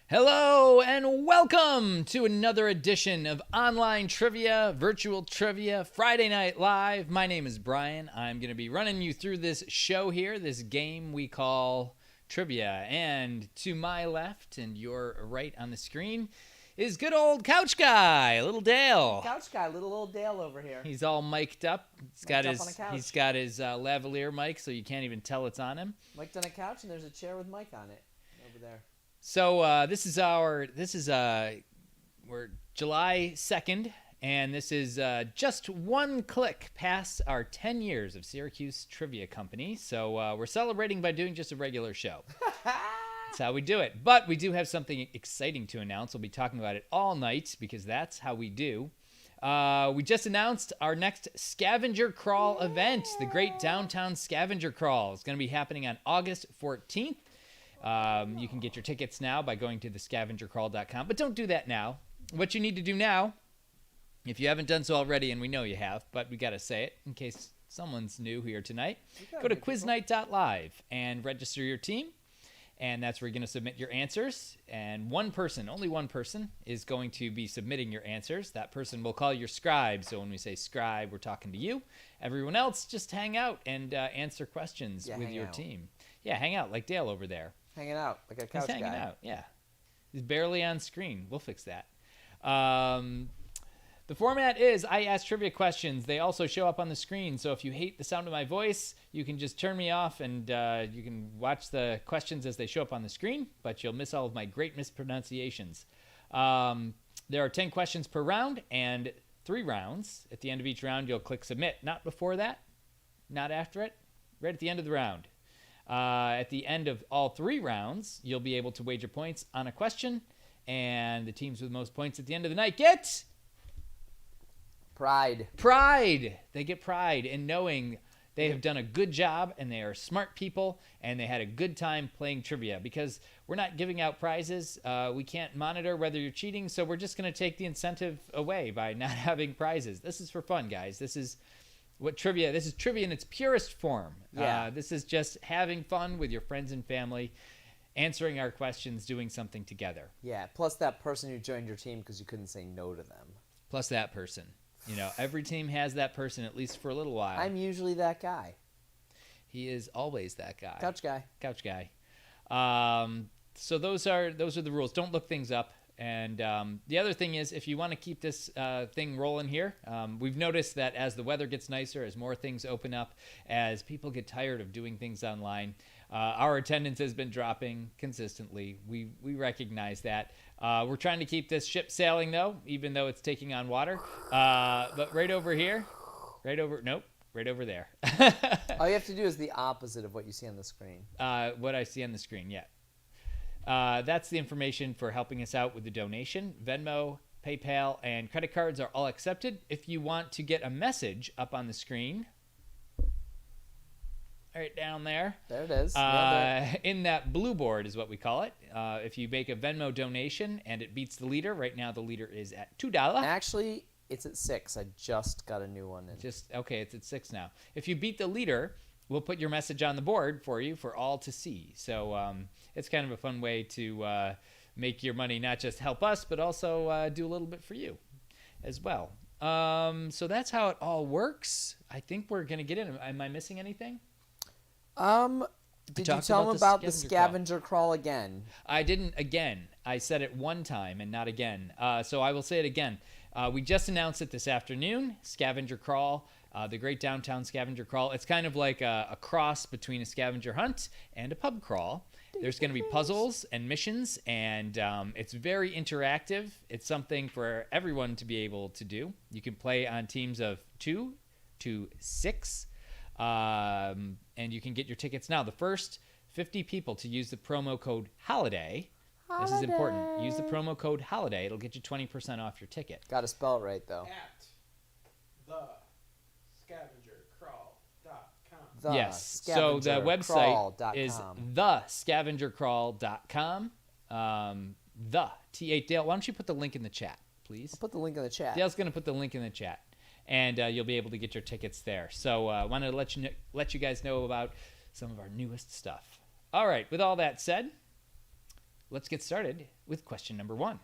Hello and welcome to another edition of Online Trivia, Virtual Trivia, Friday Night Live. My name is Brian. I'm going to be running you through this show here, this game we call Trivia. And to my left and your right on the screen is good old Couch Guy, little Dale. Couch Guy, little old Dale over here. He's all mic'd up. Mic'd up on a couch. He's got his lavalier mic, so you can't even tell it's on him. Mic'd on a couch, and there's a chair with Mike on it over there. So we're July 2nd, and this is just one click past our 10 years of Syracuse Trivia Company. So we're celebrating by doing just a regular show. That's how we do it. But we do have something exciting to announce. We'll be talking about it all night because that's how we do. We just announced our next Scavenger Crawl event, the Great Downtown Scavenger Crawl. It's going to be happening on August 14th. You can get your tickets now by going to thescavengercrawl.com, but don't do that now. What you need to do now, if you haven't done so already, and we know you have, but we got to say it in case someone's new here tonight, go to quiznight.live and register your team, and that's where you're going to submit your answers, and one person, only one person, is going to be submitting your answers. That person will call your scribe, so when we say scribe, we're talking to you. Everyone else, just hang out and answer questions with your team. Yeah, hang out like Dale over there. Hanging out like a couch He's hanging guy. out, yeah. He's barely on screen. We'll fix that. The format is I ask trivia questions. They also show up on the screen. So if you hate the sound of my voice, you can just turn me off and you can watch the questions as they show up on the screen, but you'll miss all of my great mispronunciations. There are 10 questions per round and 3 rounds. At the end of each round, you'll click submit. Not before that, not after it, right at the end of the round. At the end of all 3 rounds, you'll be able to wager points on a question, and the teams with the most points at the end of the night get Pride. They get pride in knowing they have done a good job and they are smart people and they had a good time playing trivia, because we're not giving out prizes. We can't monitor whether you're cheating, so we're just going to take the incentive away by not having prizes. This is for fun, guys. This is trivia in its purest form. Yeah. This is just having fun with your friends and family, answering our questions, doing something together. Yeah, plus that person who joined your team because you couldn't say no to them. Plus that person. You know, every team has that person, at least for a little while. I'm usually that guy. He is always that guy. Couch guy. Couch guy. So those are the rules. Don't look things up. And the other thing is, if you want to keep this thing rolling here, we've noticed that as the weather gets nicer, as more things open up, as people get tired of doing things online, our attendance has been dropping consistently. We recognize that. We're trying to keep this ship sailing, though, even though it's taking on water. But right over here, right over there. All you have to do is the opposite of what you see on the screen. What I see on the screen, yeah. That's the information for helping us out with the donation. Venmo, PayPal, and credit cards are all accepted. If you want to get a message up on the screen, right down there. There it is. In that blue board is what we call it. If you make a Venmo donation and it beats the leader, right now the leader is at $2. Actually, it's at 6. I just got a new one. It's at 6 now. If you beat the leader, we'll put your message on the board for you for all to see. So it's kind of a fun way to make your money not just help us, but also do a little bit for you as well. So that's how it all works. I think we're going to get in. Am I missing anything? Did you tell them about the scavenger crawl again? I didn't again. I said it one time and not again. So I will say it again. We just announced it this afternoon, Scavenger Crawl. The Great Downtown Scavenger Crawl. It's kind of like a cross between a scavenger hunt and a pub crawl. There's going to be puzzles and missions, and it's very interactive. It's something for everyone to be able to do. You can play on teams of 2 to 6, and you can get your tickets now. The first 50 people to use the promo code HOLIDAY. This is important. Use the promo code HOLIDAY. It'll get you 20% off your ticket. Got to spell it right, though. At the scavengercrawl.com. Yes. So the website is thescavengercrawl.com. Dale, why don't you put the link in the chat, please? I'll put the link in the chat. Dale's going to put the link in the chat, and you'll be able to get your tickets there. So I wanted to let you guys know about some of our newest stuff. All right. With all that said, let's get started with question number 1.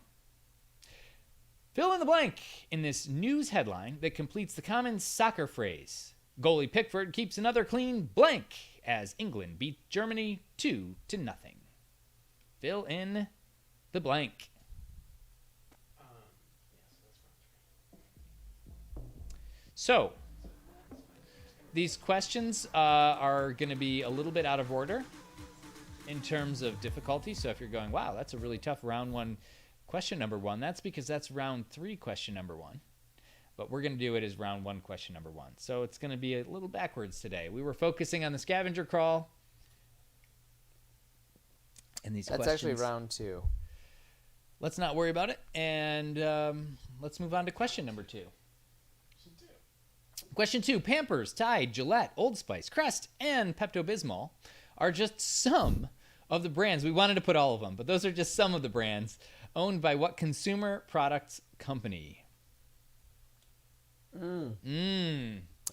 Fill in the blank in this news headline that completes the common soccer phrase. Goalie Pickford keeps another clean blank as England beat Germany 2-0. Fill in the blank. So, these questions are going to be a little bit out of order in terms of difficulty. So if you're going, wow, that's a really tough round 1 question number 1, that's because that's round 3 question number 1. But we're going to do it as round 1 question number 1. So it's going to be a little backwards today. We were focusing on the scavenger crawl. And these That's questions. actually round 2. Let's not worry about it. And let's move on to question number 2. Question 2. Pampers, Tide, Gillette, Old Spice, Crest, and Pepto-Bismol are just some of the brands. We wanted to put all of them, but those are just some of the brands owned by what consumer products company? I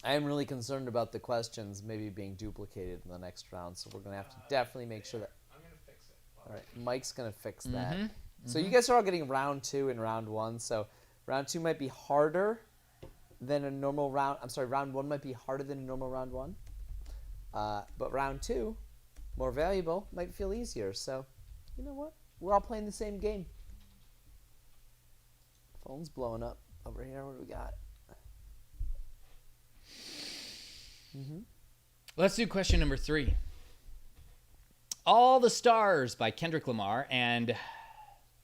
am really concerned about the questions maybe being duplicated in the next round, so we're going to have to definitely make sure that... I'm going to fix it. All right, Mike's going to fix that. So you guys are all getting round 2 and round 1, so round 2 might be harder than a normal round. I'm sorry, round 1 might be harder than a normal round 1. But round 2, more valuable, might feel easier. So, you know what? We're all playing the same game. Phone's blowing up over here. What do we got? Let's do question number 3. All the Stars by Kendrick Lamar. And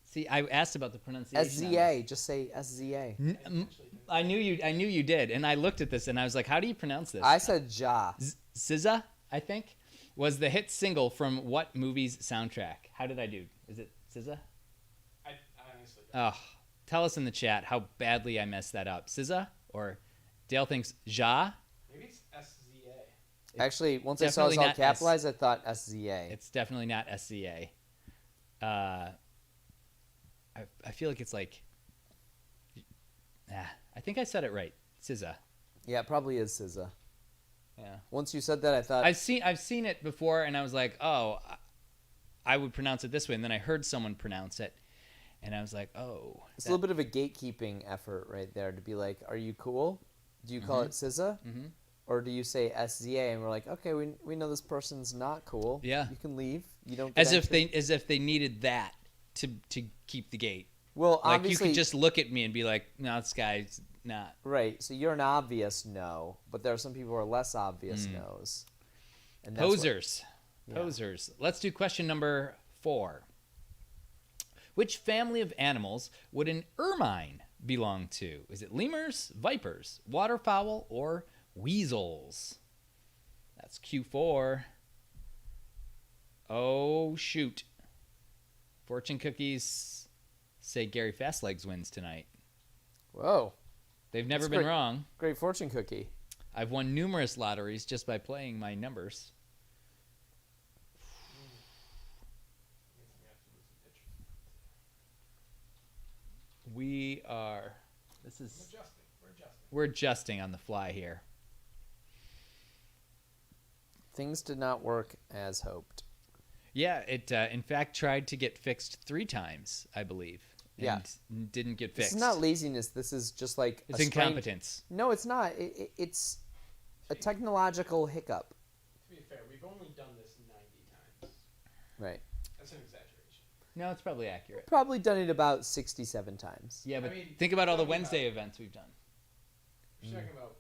see, I asked about the pronunciation. SZA. Just say SZA. I knew you did. And I looked at this and I was like, how do you pronounce this? I said Ja. SZA, I think, was the hit single from what movie's soundtrack? How did I do? Is it SZA? I honestly don't. Oh, tell us in the chat how badly I messed that up. SZA? Or Dale thinks Ja? Maybe it's SZA. Actually, once I saw it Definitely all not capitalized, I thought SZA. It's definitely not SCA. I feel like it's like... I think I said it right. SZA. Yeah, it probably is SZA. Yeah. Once you said that, I thought... I've seen it before, and I was like, oh, I would pronounce it this way. And then I heard someone pronounce it, and I was like, oh. It's a little bit of a gatekeeping effort right there to be like, are you cool? Do you call it SZA? Mhm. Or do you say SZA? And we're like, okay, we know this person's not cool. Yeah. You can leave. You don't get As entry. if they needed that to keep the gate. Well, Like, you obviously... could just look at me and be like, no, this guy's not. Right, so you're an obvious no, but there are some people who are less obvious no's. And that's what- Posers. Yeah. Posers. Let's do question number 4. Which family of animals would an ermine belong to? Is it lemurs, vipers, waterfowl, or weasels? That's Q4. Oh, shoot. Fortune cookies say Gary Fastlegs wins tonight. Whoa, They've never That's been great. wrong. great fortune cookie. I've won numerous lotteries just by playing my numbers. We are... This is... We're adjusting on the fly here. Things did not work as hoped. Yeah, it in fact tried to get fixed 3 times, I believe. Yeah. And didn't get This fixed. is not laziness. This is just like It's a strange- incompetence. No, it's not. It's a technological hiccup. To be fair, we've only done this 90 times. Right. That's an exaggeration. No, it's probably accurate. Probably done it about 67 times. Yeah, but I mean, think about all the talking Wednesday about- events we've done. If you're talking about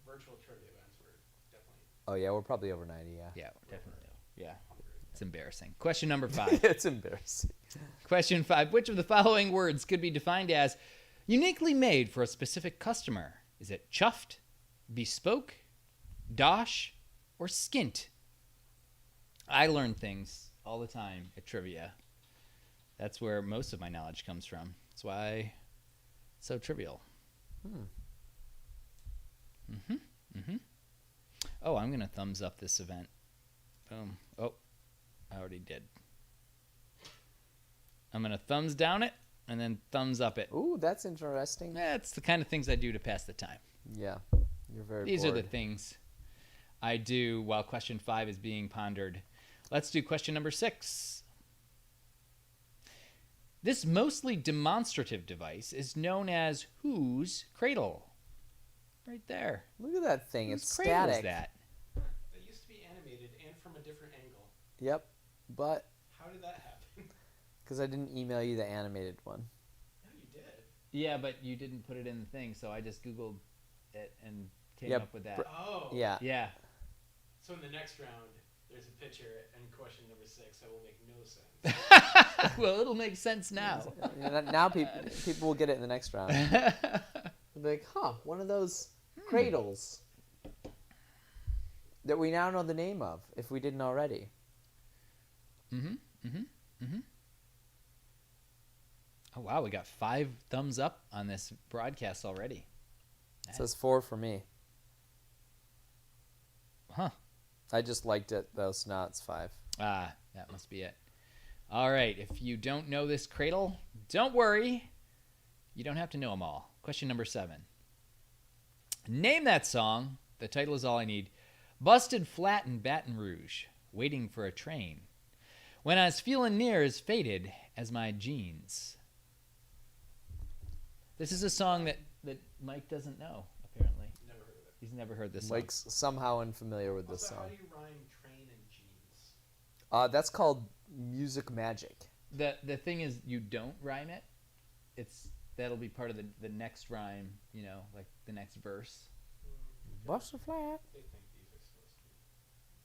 virtual trivia events, we're definitely Oh, yeah, we're probably over 90, yeah. Yeah, definitely. Yeah, it's embarrassing. Question number 5. It's embarrassing. Question 5. Which of the following words could be defined as uniquely made for a specific customer? Is it chuffed, bespoke, dosh, or skint? I learn things all the time at trivia. That's where most of my knowledge comes from. That's why it's so trivial. Oh, I'm going to thumbs up this event. Boom. Oh, I already did. I'm going to thumbs down it and then thumbs up it. Ooh, that's interesting. That's the kind of things I do to pass the time. Yeah, you're very These bored. are the things I do while question 5 is being pondered. Let's do question number 6. This mostly demonstrative device is known as whose cradle? Right there. Look at that thing. Whose It's cradle is static. that? That used to be animated and from a different angle. Yep. But How did that happen? because I didn't email you the animated one. No, you did. Yeah, but you didn't put it in the thing, so I just Googled it and came Yep. up with that. Oh. Yeah. Yeah. So in the next round, there's a picture and question number 6 that will make no sense. Well, it'll make sense now. Now people will get it in the next round. They'll be like, huh, one of those cradles that we now know the name of, if we didn't already. Oh, wow, we got 5 thumbs up on this broadcast already. It says 4 for me. Huh. I just liked it, though, so now it's 5. Ah, that must be it. All right, if you don't know this cradle, don't worry. You don't have to know them all. Question number 7. Name that song. The title is all I need. Busted flat in Baton Rouge, waiting for a train. When I was feeling near as faded as my jeans. This is a song that Mike doesn't know, apparently. Never heard of it. He's never heard this song. Mike's somehow unfamiliar with this Also, how song. do you rhyme train and jeans? That's called music magic. The thing is, you don't rhyme it. That'll be part of the next rhyme, like the next verse. Busted flat. They think these are supposed to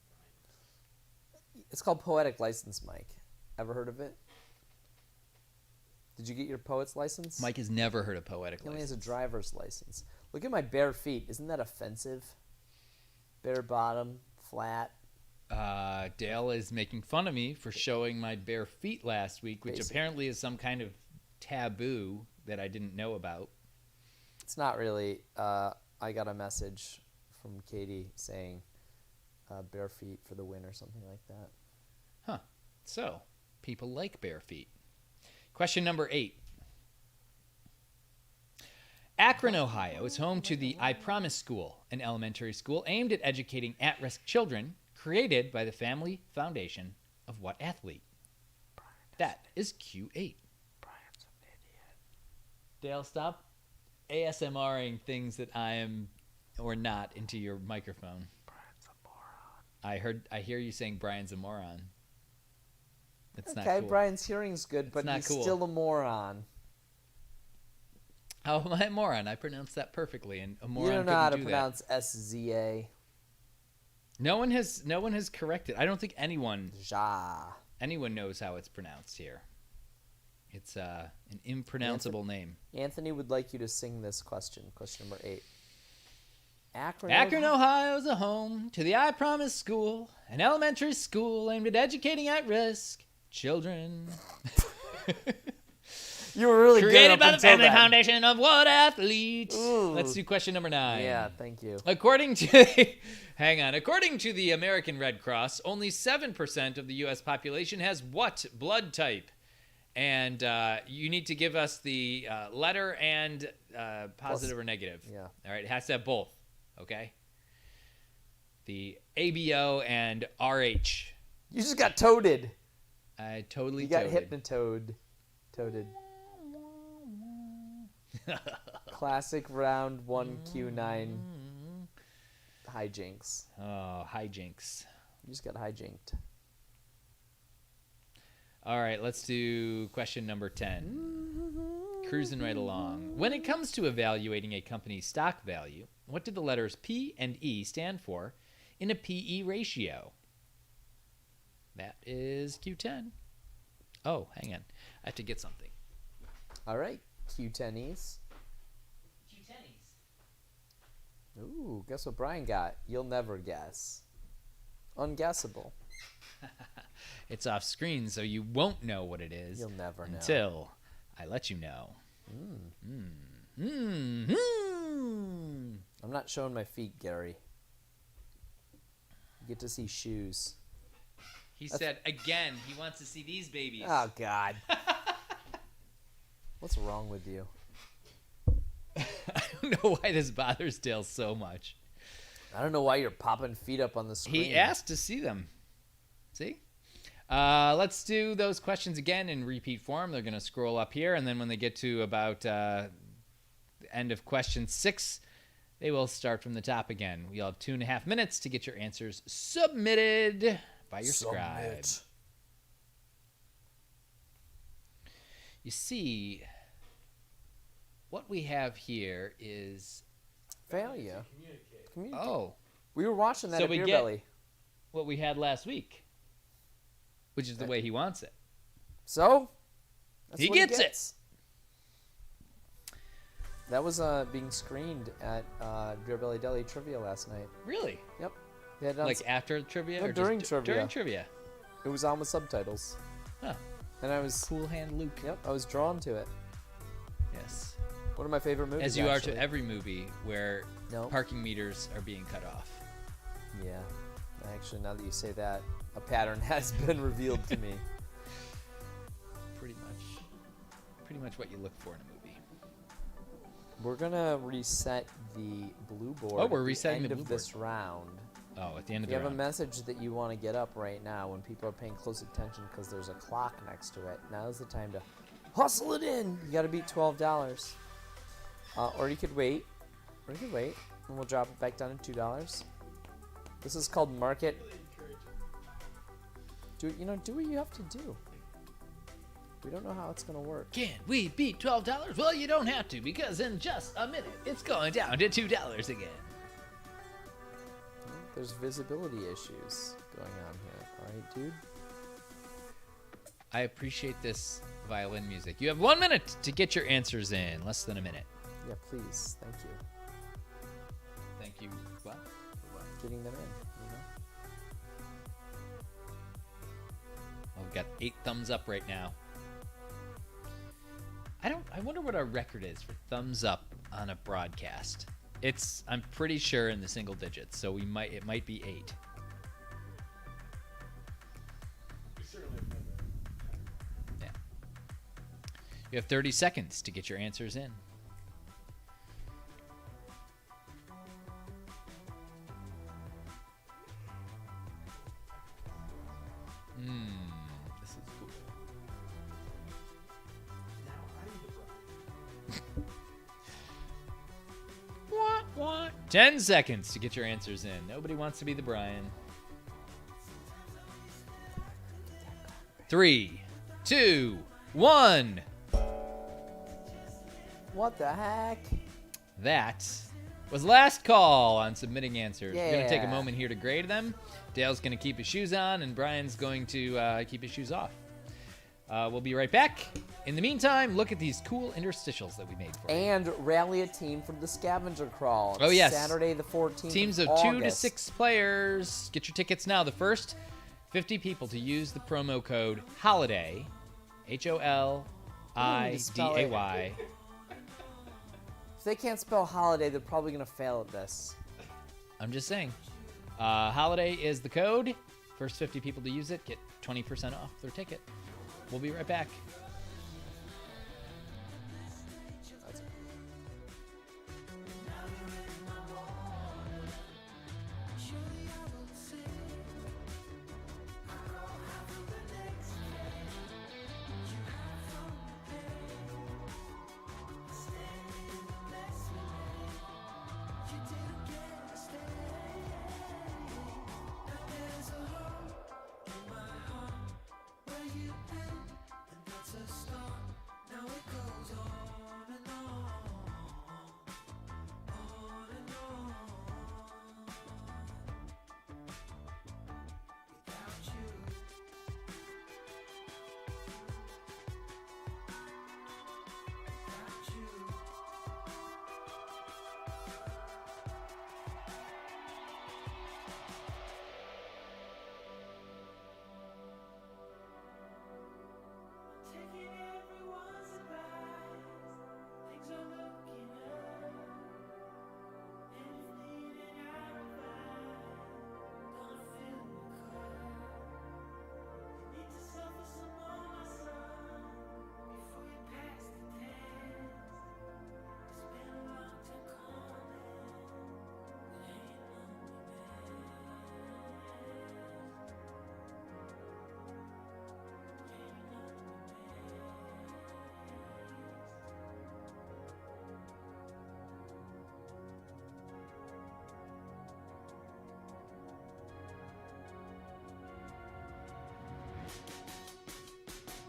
be rhymes. It's called Poetic License, Mike. Ever heard of it? Did you get your poet's license? Mike has never heard of Poetic He only has a License. driver's license. Look at my bare feet. Isn't that offensive? Bare bottom, flat. Dale is making fun of me for showing my bare feet last week, which Basic. apparently is some kind of taboo that I didn't know about. It's not really. I got a message from Katie saying bare feet for the win or something like that. Huh. So, people like bare feet. Question number 8. Akron, Ohio is home to the I Promise School, an elementary school aimed at educating at-risk children, created by the Family Foundation of what athlete? That is Q8. Brian's an idiot. Dale, stop ASMRing things that I am or not into your microphone. Brian's a moron. I hear you saying Brian's a moron. That's Okay, not cool. Brian's hearing's good, but not he's cool. still a moron. How am I a moron? I pronounced that perfectly, and a moron You don't know how to couldn't do pronounce SZA. No one has corrected. I don't think anyone Ja. knows how it's pronounced here. It's an impronounceable name. Anthony would like you to sing this question. Question number 8. Akron, Akron, Ohio is a home to the I Promise School, an elementary school aimed at educating at-risk children. You were really good Created up by the until Family then. Foundation of what athlete? Ooh. Let's do question number 9. Yeah, thank you. According to according to the American Red Cross, only 7% of the U.S. population has what blood type? And you need to give us the letter and positive or negative. Yeah. All right, it has to have both. Okay. The ABO and RH. You just got toaded. I totally You got toted. Toaded. Classic round 1 Q9 hijinks. Oh, hijinks. You just got hijinked. All right, let's do question number 10. Cruising right along. When it comes to evaluating a company's stock value, what do the letters P and E stand for in a PE ratio? That is Q10. Oh, hang on. I have to get something. All right, Q10Es. Q10s. Ooh, guess what Brian got? You'll never guess. Unguessable. It's off screen, so you won't know what it is You'll never know. until I let you know. Mm. I'm not showing my feet, Gary. You get to see shoes. He said again he wants to see these babies. Oh, God. What's wrong with you? I don't know why this bothers Dale so much. I don't know why you're popping feet up on the screen. He asked to see them. See? Let's do those questions again in repeat form. They're going to scroll up here, and then when they get to about the end of question 6, they will start from the top again. You'll have 2.5 minutes to get your answers submitted by your scribe. You see, what we have here is... Failure. Communicate. Oh, We were watching that So at we Beer get- Belly. what we had last week, which is the way he wants it. So, that's He what gets it. gets. That was being screened at Beer Belly Deli Trivia last night. Really? Yep. They had it on Like after trivia? No, or during just trivia. During trivia. it was on with subtitles. Huh. And I was Cool Hand Luke. Yep, I was drawn to it. Yes. One of my favorite movies. As you are actually. to every movie where No. parking meters are being cut off. Yeah. Actually, now that you say that, a pattern has been revealed to me. Pretty much what you look for in a movie. We're gonna reset the blue board. Oh, we're at resetting the the end blue of this round. Oh, at the end If of you the have a round. message that you want to get up right now when people are paying close attention because there's a clock next to it, now's the time to hustle it in. You got to beat $12. Or you could wait. And we'll drop it back down to $2. This is called market. Do what you have to do. We don't know how it's gonna work. Can we beat $12? Well, you don't have to, because in just a minute, it's going down to $2 again. There's visibility issues going on here. All right, dude. I appreciate this violin music. You have 1 minute to get your answers in. Less than a minute. Yeah, please. Thank you. Thank you. What? Getting them in. I've got 8 thumbs up right now. I wonder what our record is for thumbs up on a broadcast. I'm pretty sure in the single digits, so it might be 8. We certainly have done that. Yeah. You have 30 seconds to get your answers in. This is cool. Now I'm the bride. 10 seconds to get your answers in. Nobody wants to be the Brian. 3, 2, 1. What the heck? That was last call on submitting answers. We're going to take a Yeah. moment here to grade them. Dale's going to keep his shoes on, and Brian's going to keep his shoes off. We'll be right back. In the meantime, look at these cool interstitials that we made for you. And rally a team for the scavenger crawl. Oh, yes. Saturday the 14th. Teams of 2 to 6 players. Get your tickets now. The first 50 people to use the promo code HOLIDAY, HOLIDAY. If they can't spell holiday, they're probably gonna fail at this. I'm just saying. Holiday is the code. First 50 people to use it get 20% off their ticket. We'll be right back.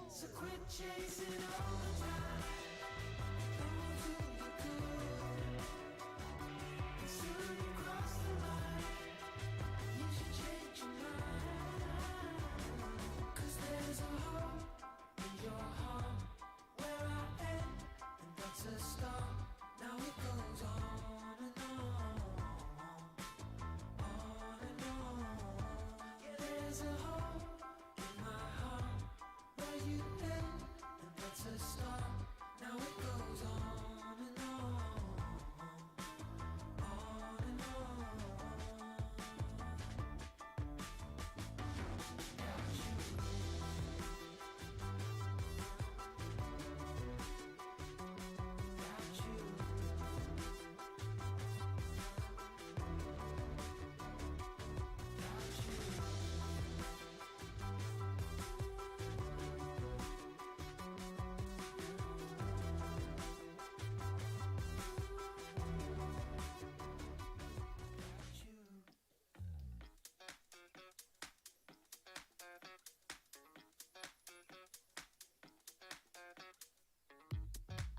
So quit chasing all the time. Those who you could. And soon you cross the line. You should change your mind. 'Cause there's a hole in your heart where I am, and that's a start. Now it goes on and on. On and on. Yeah, there's a hole in my heart where you end, and that's a start. Now it goes on and on. On and on.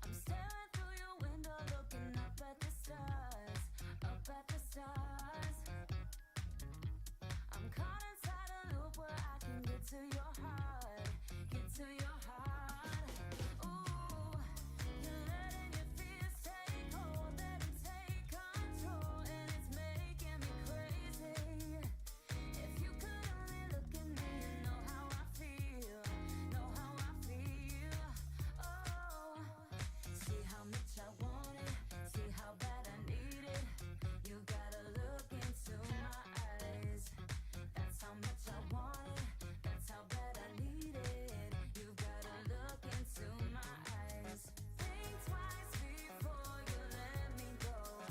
I'm staring through your window, looking up at the stars, up at the stars. I'm caught inside a loop where I can get to your heart, get to your heart. Ooh, you're letting your fears take hold, let 'em take control, and it's making me crazy. If you could only look at me and know how I feel, know how I feel. Oh, see how much I want it, see how bad I need it. You gotta look into my eyes. That's how much I want it, that's how bad I need it. You gotta look into my eyes. Think twice before you let me go.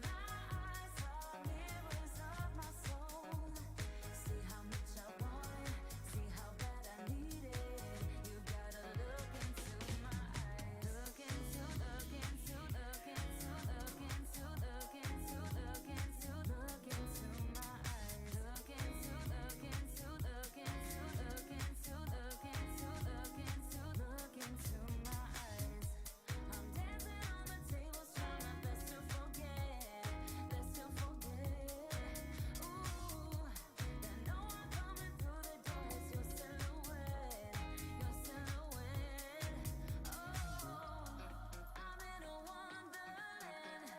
My eyes are mirrors of my soul. See how much I want it, see how bad I need it. You gotta look into my eyes. Look into, look into, look into, look into, look into, look into, look into my eyes. Look into, look into, look into, look into, look into, look into, look into my eyes. I'm dancing on the tables, trying best to forget, best to forget. Ooh, then know I'm coming through the door. It's your silhouette, your silhouette. Oh, I'm in a wonderland.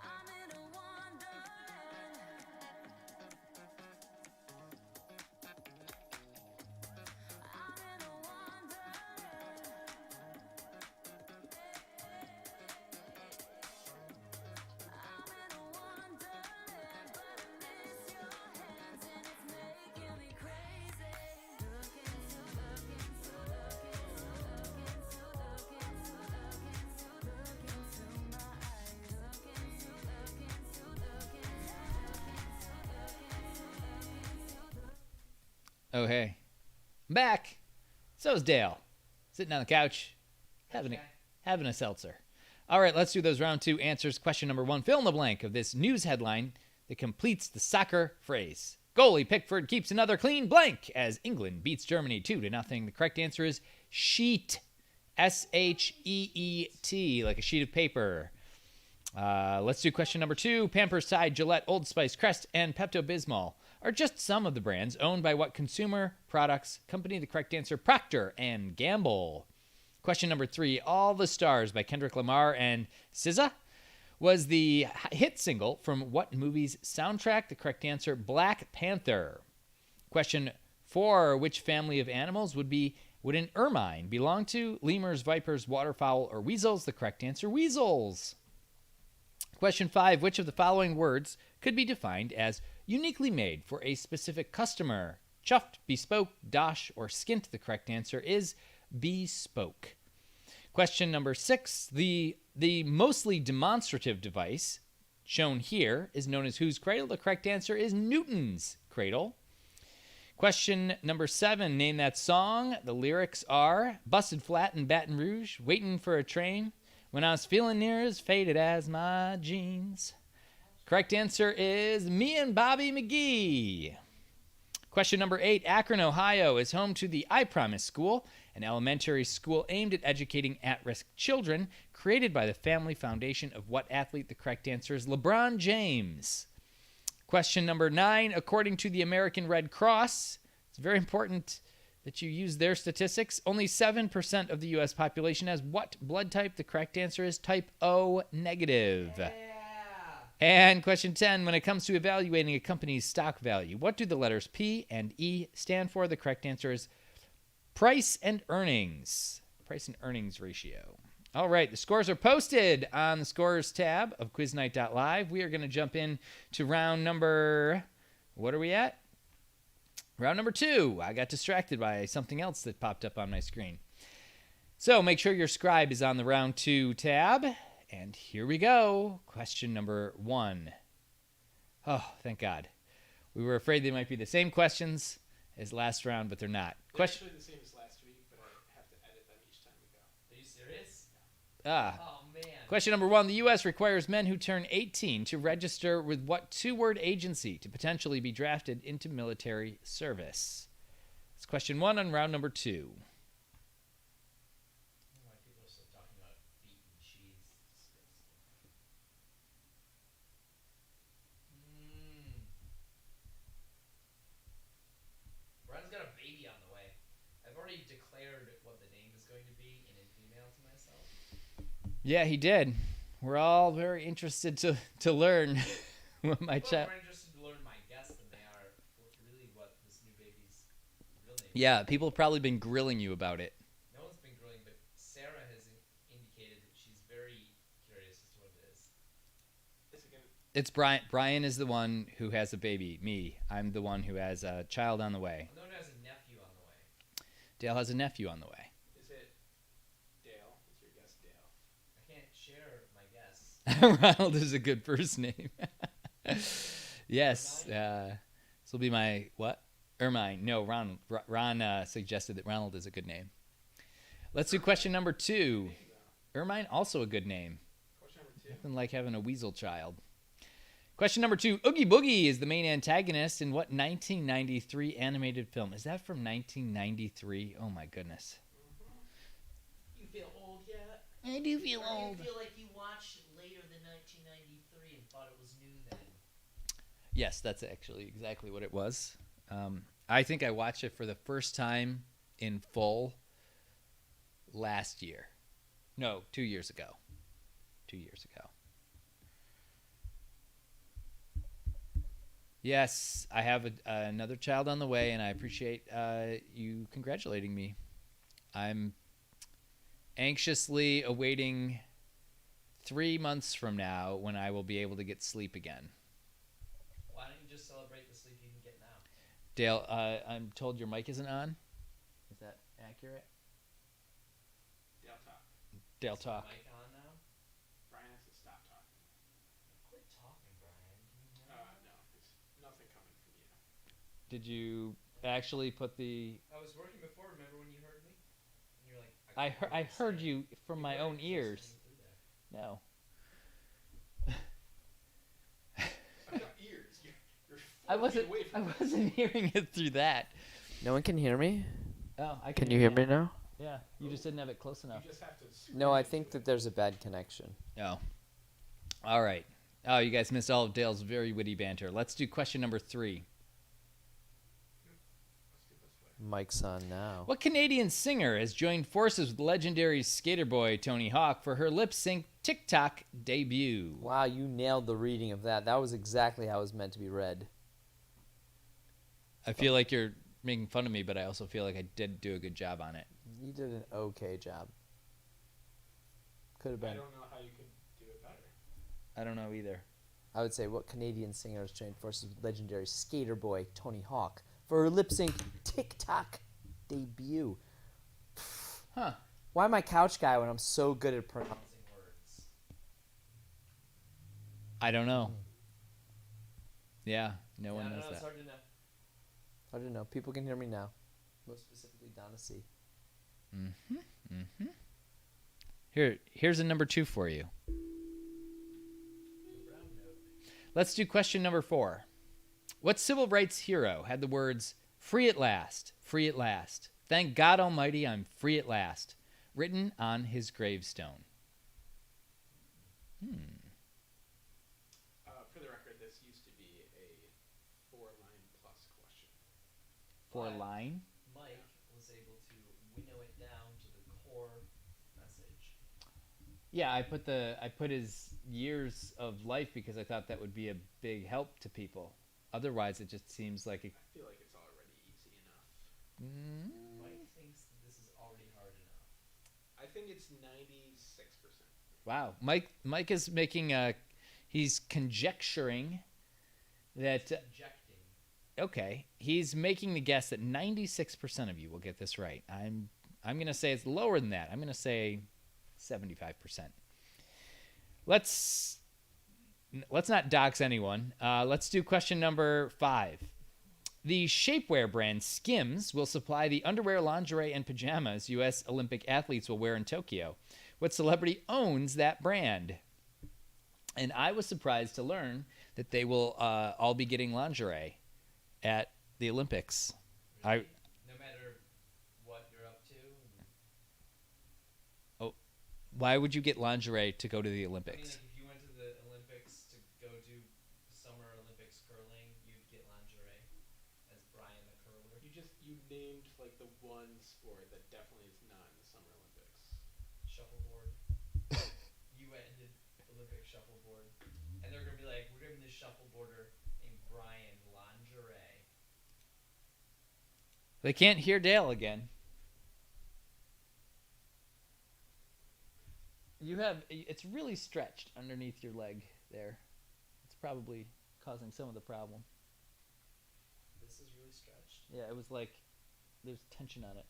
I'm in a wonderland. I'm in a wonderland. I'm in a wonderland, but I miss your hands and it's making me crazy. Look into, look into, look into, look into, look into, look into, look into my eyes. Look into, look into, look into, look into, look into. Oh, hey. I'm back. So is Dale. Sitting on the couch, having a seltzer. All right, let's do those round two answers. Question number one. Fill in the blank of this news headline that completes the soccer phrase. Goalie Pickford keeps another clean blank as England beats Germany 2-0. The correct answer is sheet. S-H-E-E-T, like a sheet of paper. Let's do question number two. Pampers, Tide, Gillette, Old Spice, Crest, and Pepto-Bismol are just some of the brands owned by what consumer products company? The correct answer, Procter & Gamble. Question number three. All the Stars by Kendrick Lamar and SZA was the hit single from what movie's soundtrack? The correct answer, Black Panther. Question four. Which family of animals would an ermine belong to? Lemurs, vipers, waterfowl, or weasels? The correct answer, weasels. Question five. Which of the following words could be defined as uniquely made for a specific customer? Chuffed, bespoke, dosh, or skint? The correct answer is bespoke. Question number six. The mostly demonstrative device shown here is known as whose cradle? The correct answer is Newton's cradle. Question number seven. Name that song. The lyrics are busted flat in Baton Rouge, waiting for a train when I was feeling near as faded as my jeans. Correct answer is me and Bobby McGee. Question number 8. Akron, Ohio is home to the I Promise School, an elementary school aimed at educating at-risk children, created by the Family Foundation of what athlete? The correct answer is LeBron James. Question number 9. According to the American Red Cross, it's very important that you use their statistics. Only 7% of the U.S. population has what blood type? The correct answer is type O negative. And question 10, when it comes to evaluating a company's stock value, what do the letters P and E stand for? The correct answer is price and earnings. Price and earnings ratio. All right, the scores are posted on the scores tab of quiznight.live. We are going to jump in to round number, what are we at? Round number 2. I got distracted by something else that popped up on my screen. So make sure your scribe is on the round 2 tab. And here we go. Question number 1. Oh, thank God. We were afraid they might be the same questions as last round, but they're not. They're Question. actually the same as last week, but I have to edit them each time we go. Are you serious? Ah. Oh man. Question number 1. The U.S. requires men who turn 18 to register with what 2-word agency to potentially be drafted into military service? That's question 1 on round number 2. I don't know why people are still talking about beef and cheese. Brian's got a baby on the way. I've already declared what the name is going to be in an email to myself. Yeah, he did. We're all very interested to learn what my People child. are more interested to learn my guess than they are really what this new baby's real name is. Yeah, people have probably been grilling you about it. No one's been grilling, but Sarah has indicated that she's very curious as to what it is. It's again. It's Brian. Brian is the one who has a baby. Me. I'm the one who has a child on the way. No one has a nephew on the way. Dale has a nephew on the way. Is it Dale? Is your guess Dale? I can't share my guess. Ronald is a good first name. Yes. This will be my what? Ermine. No, Ron. Ron suggested that Ronald is a good name. Let's do question number 2. Ermine, also a good name. Question number 2. Nothing like having a weasel child. Question number 2. Oogie Boogie is the main antagonist in what 1993 animated film? Is that from 1993? Oh my goodness. You feel old yet? I do feel Or do you feel like you watched later than 1993 and thought it was new then? Yes, that's actually exactly what it was. I think I watched it for the first time in full last year. No, 2 years ago. 2 years ago. Yes, I have another child on the way, and I appreciate you congratulating me. I'm anxiously awaiting 3 months from now when I will be able to get sleep again. Why don't you just celebrate the sleep you can get now? Dale, I'm told your mic isn't on. Is that accurate? Dale talk. Dale Is the talk. mic on now? Brian has to stop talking. Quit talking, Brian. Can you hear me? No, there's nothing coming from you. Did you actually put the? I was working before. Remember when you heard me? And you're like, I heard you from my own ears. No. I've got ears. You're 4 I feet wasn't. away I from me. wasn't hearing it through that. No one can hear me? Oh, I Can you hear me now? Yeah, you just didn't have it close enough. You just have to. No, I scream think into that there's a bad connection. Oh. All right. Oh, you guys missed all of Dale's very witty banter. Let's do question number 3. it. Let's do it this way. Mike's on now. What Canadian singer has joined forces with legendary skater boy Tony Hawk for her lip sync TikTok debut? Wow, you nailed the reading of that. That was exactly how it was meant to be read. I feel like you're making fun of me, but I also feel like I did do a good job on it. You did an okay job. Could have I been. don't know how you could do it better. I don't know either. I would say, what Canadian singer has joined forces with legendary skater boy Tony Hawk for her lip sync TikTok debut? Huh. Why am I couch guy when I'm so good at pronouncing? Words. I don't know. Yeah, no one I knows know, it's that. hard to know. I don't know. People can hear me now. Most specifically, Donna C. Here's a number 2 for you. Round note. Let's do question number 4. What civil rights hero had the words "Free at last, free at last. Thank God Almighty, I'm free at last," written on his gravestone? For the record, this used to be a 4-line plus question. 4 But line. Mike was able to winnow it down to the core message. Yeah, I put his years of life because I thought that would be a big help to people. Otherwise, it just seems like I feel like it's already easy enough. Mike thinks this is already hard enough. I think it's 96%. wow. Mike is making he's conjecturing that Injecting. okay, he's making the guess that 96% of you will get this right. I'm going to say it's lower than that. I'm going to say 75%. Let's not dox anyone. Let's do question number 5. The shapewear brand Skims will supply the underwear, lingerie, and pajamas U.S. Olympic athletes will wear in Tokyo. What celebrity owns that brand? And I was surprised to learn that they will all be getting lingerie at the Olympics. Really? No matter what you're up to. Why would you get lingerie to go to the I mean, Olympics? like if you went to the Olympics to go do Summer Olympics curling, you'd get lingerie as Brian the curler. You named like the one sport that definitely is not in the Summer Olympics. Shuffleboard. You went and did Olympic shuffleboard, and they're gonna be like, we're giving this shuffleboarder named Brian lingerie. They can't hear Dale again. It's really stretched underneath your leg there. It's probably causing some of the problem. This is really stretched. Yeah, it was like there's tension on it.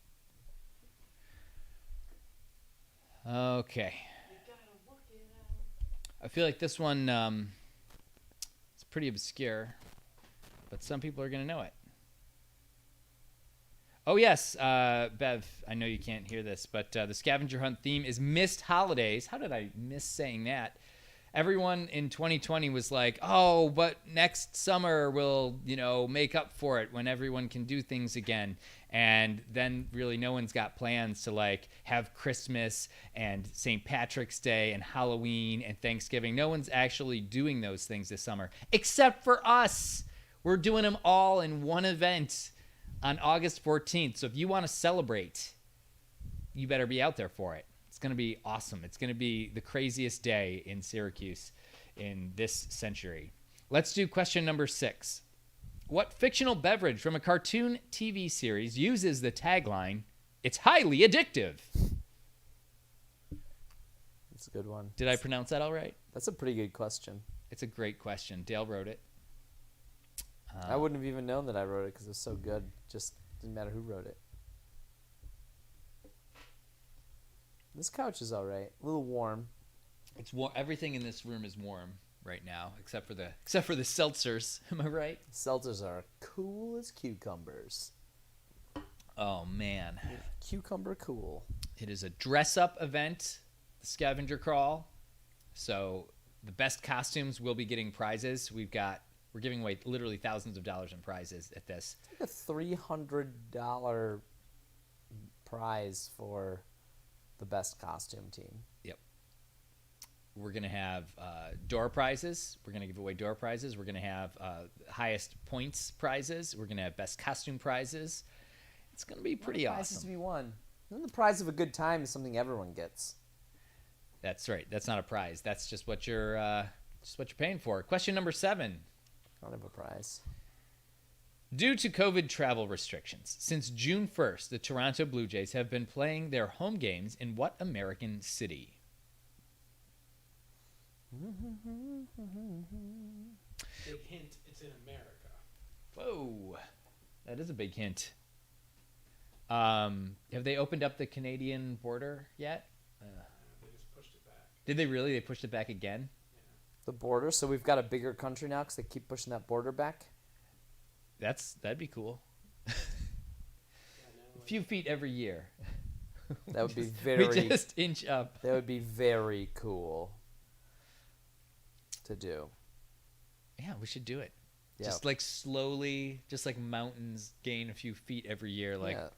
Okay. You gotta work it out. I feel like this one it's pretty obscure, but some people are going to know it. Oh, yes, Bev, I know you can't hear this, but the scavenger hunt theme is missed holidays. How did I miss saying that? Everyone in 2020 was like, oh, but next summer we'll, make up for it when everyone can do things again. And then really no one's got plans to like have Christmas and St. Patrick's Day and Halloween and Thanksgiving. No one's actually doing those things this summer, except for us. We're doing them all in one event on August 14th. So if you want to celebrate, you better be out there for it. It's going to be awesome. It's going to be the craziest day in Syracuse in this century. Let's do question number 6. What fictional beverage from a cartoon TV series uses the tagline, "It's highly addictive"? That's a good one. Did I pronounce that all right? That's a pretty good question. It's a great question. Dale wrote it. I wouldn't have even known that I wrote it because it was so good. Just didn't matter who wrote it. This couch is all right. A little warm. It's warm. Everything in this room is warm right now, except for the seltzers. Am I right? Seltzers are cool as cucumbers. Oh man, Cucumber cool. it is a dress-up event, the scavenger crawl. So the best costumes will be getting prizes. We're giving away literally thousands of dollars in prizes at this. It's like a $300 prize for the best costume team. We're going to have door prizes. We're going to give away door prizes. We're going to have highest points prizes. We're going to have best costume prizes. It's going to be pretty Prizes to awesome. be won. And the prize of a good time is something everyone gets. That's right. That's not a prize. That's just what you're paying for. Question number 7. I don't have a prize. Due to COVID travel restrictions, since June 1st, the Toronto Blue Jays have been playing their home games in what American city? Big hint, it's in America. Whoa, that is a big hint. Have they opened up the Canadian border yet? They just pushed it back. Did they really? They pushed it back again? The border. So we've got a bigger country now because they keep pushing that border back. That'd be cool. Yeah, A few feet every year. That would be We very. just inch up. That would be very cool to do. Yeah, we should do it. Yeah. Just like slowly, just like mountains gain a few feet every year. Like Yeah.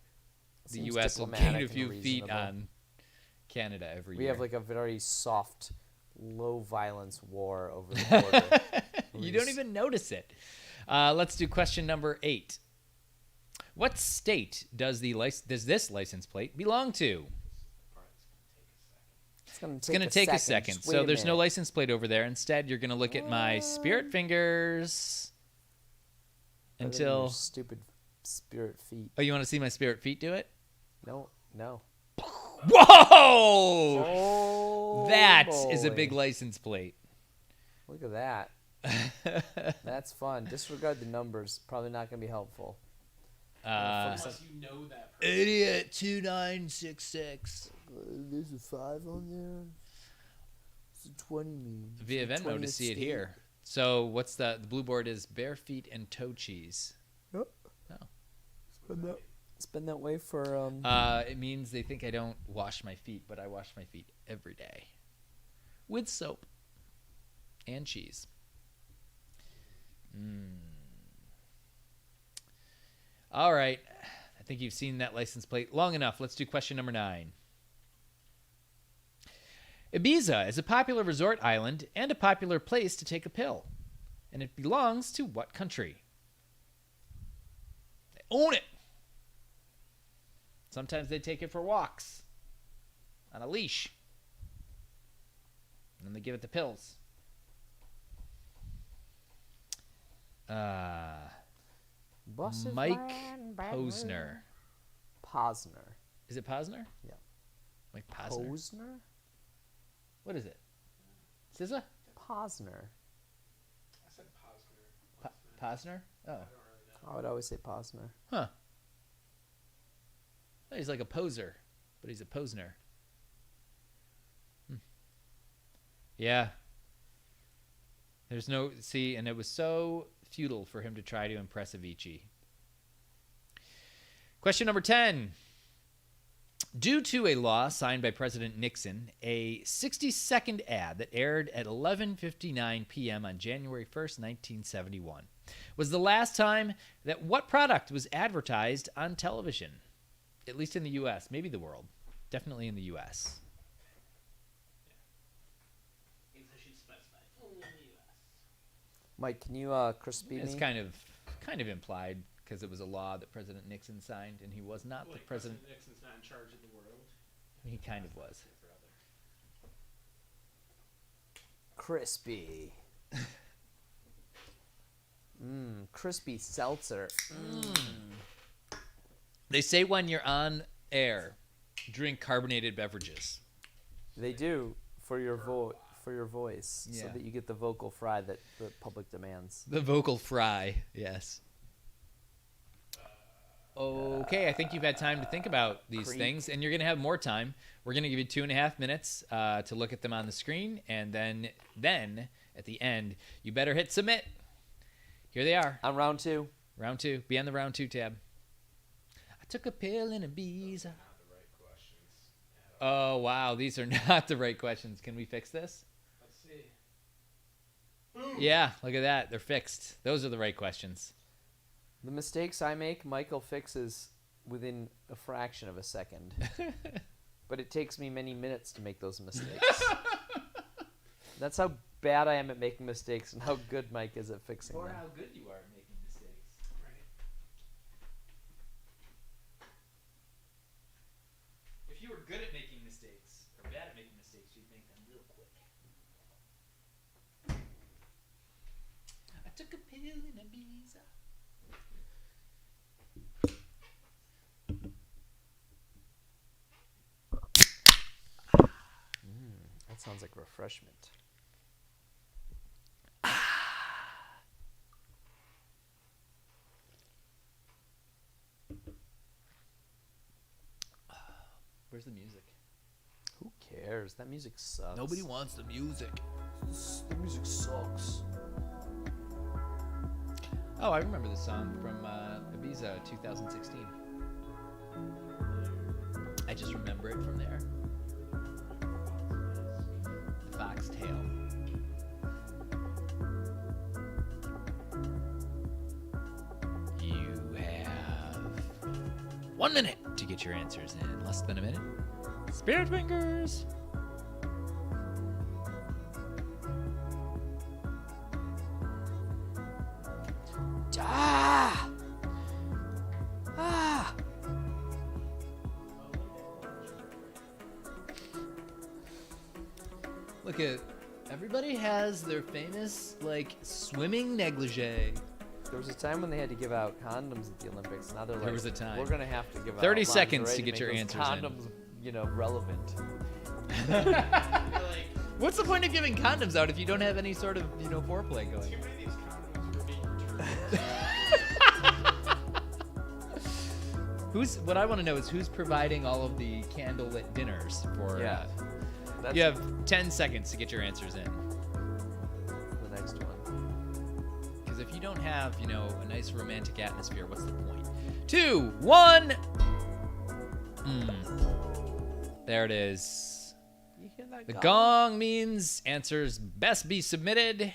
the Seems U.S. will gain diplomatic a and few feet reasonable. on Canada every We year. have like a very soft, low violence war over the border. You don't even notice it. Let's do question number 8. What state does this license plate belong to? It's Going to take a second. Just wait So a there's no minute. license plate over there. Instead, you're going to look at my spirit fingers Other than until. your stupid spirit feet. Oh, you want to see my spirit feet do it? No. Whoa! Oh, That is a boy. big license plate. Look at that. That's fun. Disregard the numbers. Probably not going to be helpful. Unless you know that person. Idiot 2966. There's a 5 on there. What's a 20 mean? Via Venmo to see it here. So what's the blue board is bare feet and toe cheese. Yep. Oh. It's been that way for It means they think I don't wash my feet, but I wash my feet every day with soap and cheese. All right. I think you've seen that license plate long enough. Let's do question number 9. Ibiza is a popular resort island and a popular place to take a pill. And it belongs to what country? They own it. Sometimes they take it for walks on a leash. And then they give it the pills. Mike Posner. Posner. Is it Posner? Yeah. Mike Posner. Posner? What is it? SZA? Posner. I said Posner. Posner? Oh. I don't really know. I would always say Posner. Huh. Oh, he's like a poser, but he's a Posner. Yeah. There's no... See, and it was so futile for him to try to impress Avicii. Question number 10. Due to a law signed by President Nixon, a 60-second ad that aired at 11:59 p.m. on January 1st, 1971, was the last time that what product was advertised on television? At least in the U.S., maybe the world. Definitely in the U.S. Maybe I should specify only in the U.S. Mike, can you crispy It's me? kind of implied because it was a law that President Nixon signed, and he was not the Like president. Nixon's not in charge of the world. He kind of was. Crispy. Crispy seltzer. They say when you're on air, drink carbonated beverages. They do for your voice, so Yeah. that you get the vocal fry that the public demands. The vocal fry, yes. Okay, I think you've had time to think about these Creek. things, and you're going to have more time. We're going to give you 2.5 minutes to look at them on the screen, and then at the end, you better hit submit. Here they are. On round 2. Round 2. Be on the round 2 tab. I took a pill in Ibiza. Oh, wow. These are not the right questions. Can we fix this? Let's see. Yeah, look at that. They're fixed. Those are the right questions. The mistakes I make, Michael fixes within a fraction of a second. But it takes me many minutes to make those mistakes. That's how bad I am at making mistakes and how good Mike is at fixing them. good you are at making mistakes. Right. If you were good at making mistakes, or bad at making mistakes, you'd make them real quick. I took a pill in Ibiza. That sounds like refreshment. Where's the music? Who cares? That music sucks. Nobody wants the music. The music sucks. Oh, I remember this song from Ibiza 2016. I just remember it from there. Foxtail. 1 minute to get your answers in. Less than a minute. Spirit fingers. Ah! Ah! Look at everybody has their famous like swimming negligee. There was a time when they had to give out condoms at the Olympics. Now they're There like, was a time. we're gonna have to give out 30 seconds lingerie to get make your those answers in. condoms, you know, relevant. You're like, What's the point of giving condoms out if you don't have any sort of, you know, foreplay going? Too many of these condoms were being returned. What I want to know is who's providing all of the candlelit dinners for. Yeah. That's You have 10 seconds to get your answers in. the next one. Because if you don't have, you know, a nice romantic atmosphere, what's the point? 2, 1. There it is. You hear that The gong? gong means answers best be submitted.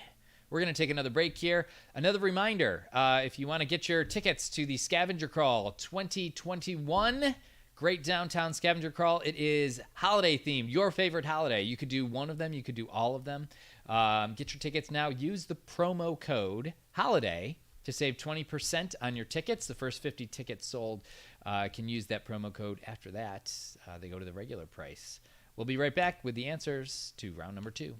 We're going to take another break here. Another reminder, if you want to get your tickets to the Scavenger Crawl 2021, great downtown Scavenger Crawl. It is holiday themed, your favorite holiday. You could do one of them. You could do all of them. Get your tickets now. Use the promo code HOLIDAY to save 20% on your tickets. The first 50 tickets sold can use that promo code. After that, they go to the regular price. We'll be right back with the answers to round number 2.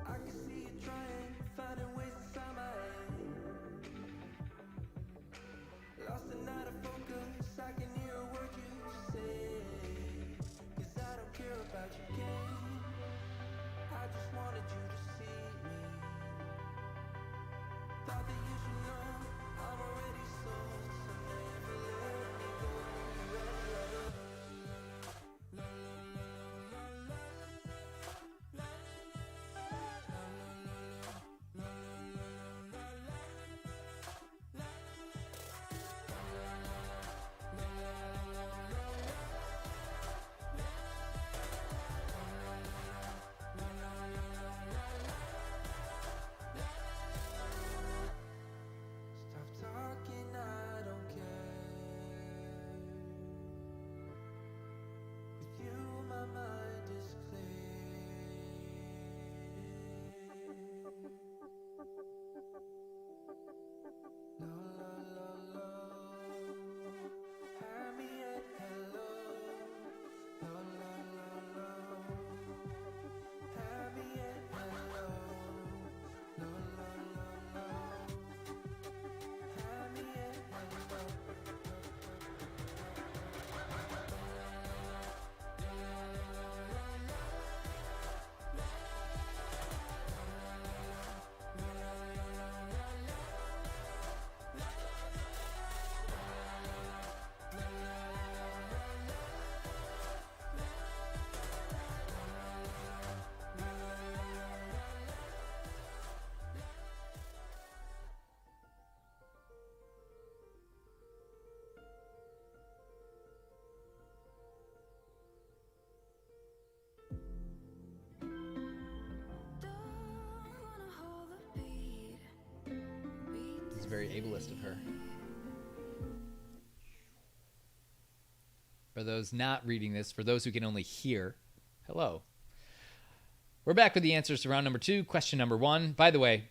I can see you trying, finding ways inside my head. Lost and out of focus, I can hear a word you say. 'Cause I don't care about your game. I just wanted you to see me. Thought that you should know I'm already sold, so never let me go. Stop talking, I don't care. With you, my mind is clear. La la la la. Happy and hello. La la la la. Happy and hello. La la la la. Happy and hello. It's very ableist of her. For those not reading this, for those who can only hear, hello. We're back with the answers to round number 2. Question number 1. By the way,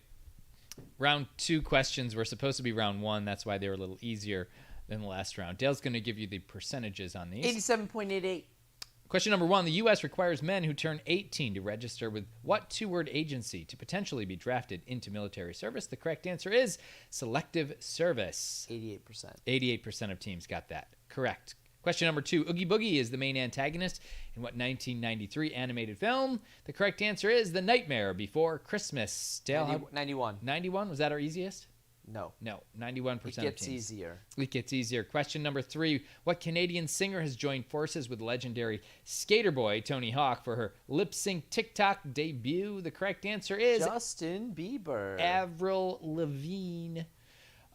round 2 questions were supposed to be round 1. That's why they were a little easier than the last round. Dale's going to give you the percentages on these. 87.88. Question number 1. The U.S. requires men who turn 18 to register with what two-word agency to potentially be drafted into military service? The correct answer is selective service. 88%. 88% of teams got that. Correct. Question number 2. Oogie Boogie is the main antagonist in what 1993 animated film? The correct answer is The Nightmare Before Christmas. Dale, 91. 91? Was that our easiest? No. No, 91% It of gets teams. easier. It gets easier. Question number 3. What Canadian singer has joined forces with legendary skater boy Tony Hawk for her lip sync TikTok debut? The correct answer is Justin Bieber. Avril Lavigne.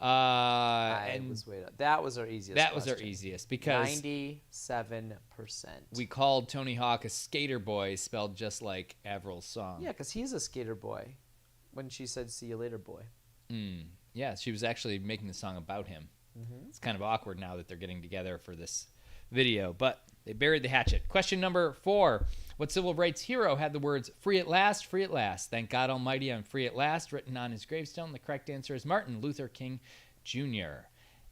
I was way up. That was our easiest. That was our question. easiest because 97%. we called Tony Hawk a skater boy, spelled just like Avril's song. Yeah, because he's a skater boy. When she said "See you later, boy." Yeah, she was actually making the song about him. It's kind of awkward now that they're getting together for this video, but they buried the hatchet. Question number 4. What civil rights hero had the words free at last, thank God Almighty I'm free at last, written on his gravestone? The correct answer is Martin Luther King Jr.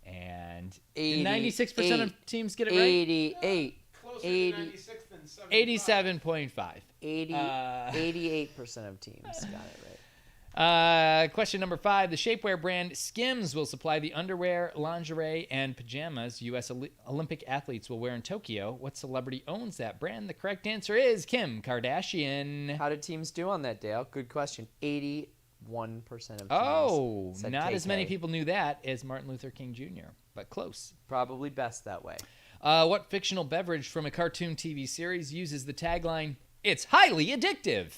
And 96% of teams get it right? 88. Closer 80. to 96 than 75. 87.5. 88% of teams got it right. Question number 5. The shapewear brand Skims will supply the underwear, lingerie, and pajamas U.S. Olympic athletes will wear in Tokyo. What celebrity owns that brand? The correct answer is Kim Kardashian. How did teams do on that, Dale? Good question. 81% of teams. Oh, said not as many KK. people knew that as Martin Luther King Jr., but close. Probably best that way. What fictional beverage from a cartoon TV series uses the tagline, "It's highly addictive"?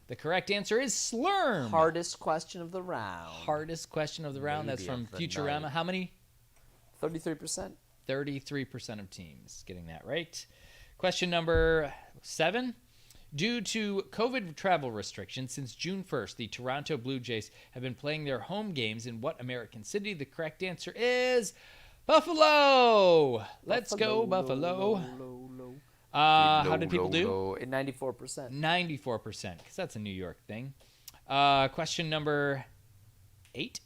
The correct answer is Slurm. Hardest question of the round. Hardest question of the round. That's Maybe from of the Futurama. night. How many? 33%. 33% of teams getting that right. Question number 7. Due to COVID travel restrictions, since June 1st, the Toronto Blue Jays have been playing their home games in what American city? The correct answer is Buffalo. Let's go, Buffalo. How did people do? 94%. 94%, because that's a New York thing. Question number 8.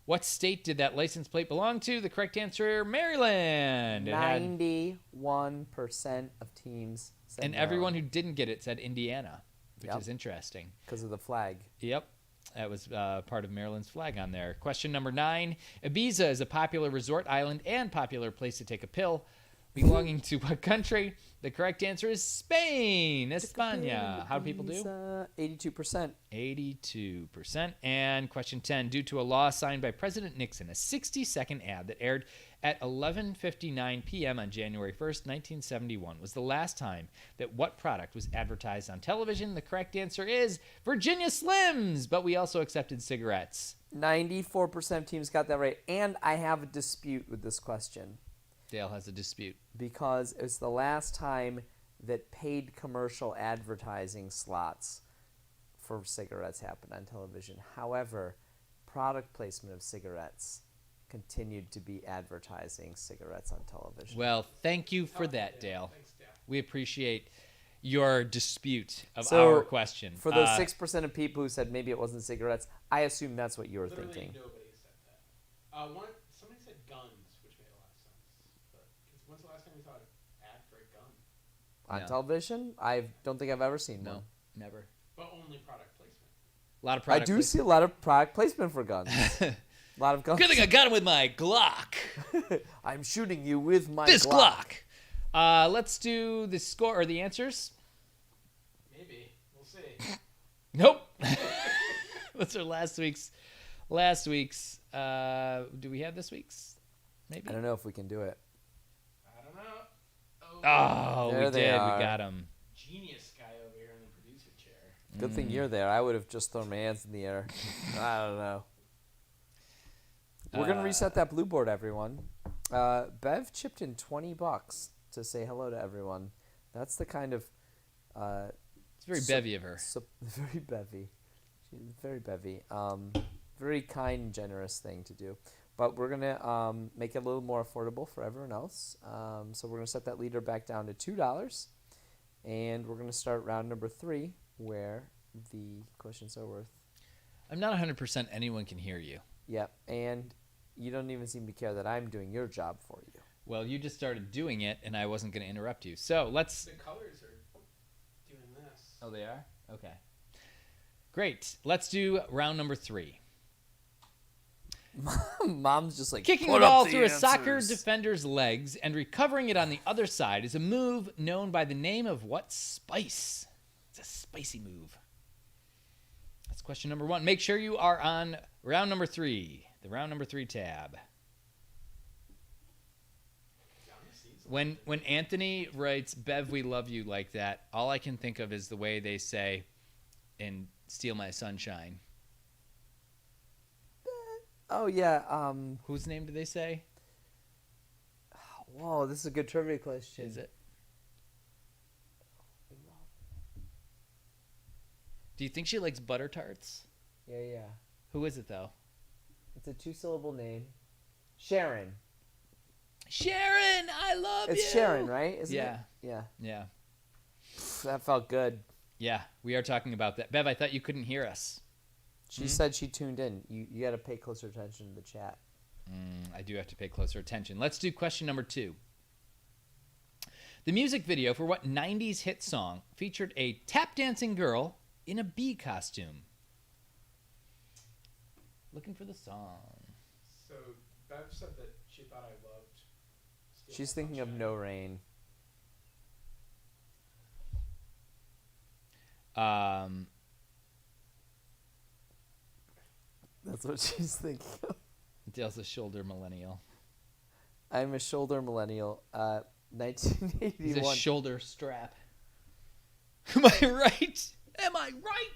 What state did that license plate belong to? The correct answer, Maryland. It had- 91% of teams said and everyone who didn't get it said Indiana, which Yep. is interesting. because of the flag. Yep. That was part of Maryland's flag on there. Question number 9. Ibiza is a popular resort island and popular place to take a pill. Belonging to what country? The correct answer is Spain. España. How do people do? 82%. 82%. And question 10. Due to a law signed by President Nixon, a 60-second ad that aired at 11:59 p.m. on January 1st, 1971 was the last time that what product was advertised on television? The correct answer is Virginia Slims, but we also accepted cigarettes. 94% of teams got that right. And I have a dispute with this question Dale has a dispute. because it's the last time that paid commercial advertising slots for cigarettes happened on television. However, product placement of cigarettes continued to be advertising cigarettes on television. Well, thank you for that, Dale. Thanks, Dale. We appreciate your dispute of So, our question. For those 6% of people who said maybe it wasn't cigarettes, I assume that's what you were Literally thinking. nobody said that. Somebody said guns, which made a lot of sense. But when's the last time we saw an ad for a gun? On No. television, I don't think I've ever seen No, one. never. But only product placement. A lot of I product. do see a lot of product placement for guns. A lot of guns. Good thing I got him with my Glock. I'm shooting you with my This Glock. Glock. Let's do the score or the answers. Maybe. We'll see. Nope. What's our last week's? Do we have this week's? Maybe. I don't know if we can do it. I don't know. Oh, There we they did. are. We got him. Genius guy over here in the producer chair. Good thing you're there. I would have just thrown my hands in the air. I don't know. We're gonna reset that blue board, everyone. Bev chipped in $20 to say hello to everyone. That's the kind of It's very So- bevy of her. very bevy. She's very bevy. Very kind and generous thing to do. But we're gonna make it a little more affordable for everyone else. So we're gonna set that leader back down to $2, and we're gonna start round number 3, where the questions are worth. I'm not 100% anyone can hear you. Yep, and you don't even seem to care that I'm doing your job for you. Well, you just started doing it, and I wasn't going to interrupt you. So let's. The colors are doing this. Oh, they are? Okay. Great. Let's do round number 3. Mom's just like Kicking the "Put up ball the through a soccer answers." defender's legs and recovering it on the other side is a move known by the name of what spice? It's a spicy move. That's question number 1. Make sure you are on round number 3, the round number 3 tab. When Anthony writes "Bev, we love you" like that, all I can think of is the way they say in "Steal My Sunshine." Oh yeah. Whose name do they say? Whoa, this is a good trivia question. Is it? Do you think she likes butter tarts? Yeah. Who is it though? It's a 2-syllable name. Sharon. Sharon, I love you. It's Sharon, right? Isn't Yeah. it? Yeah. Yeah. That felt good. Yeah, we are talking about that. Bev, I thought you couldn't hear us. She said she tuned in. You got to pay closer attention to the chat. I do have to pay closer attention. Let's do question number 2. The music video for what 90s hit song featured a tap dancing girl in a bee costume? Looking for the song. So Bev said that she thought I loved. Steal She's My thinking of Sunshine. No Rain. That's what she's thinking of. Dale's a shoulder millennial. I'm a shoulder millennial. He's 1981. a shoulder strap. Am I right? Am I right?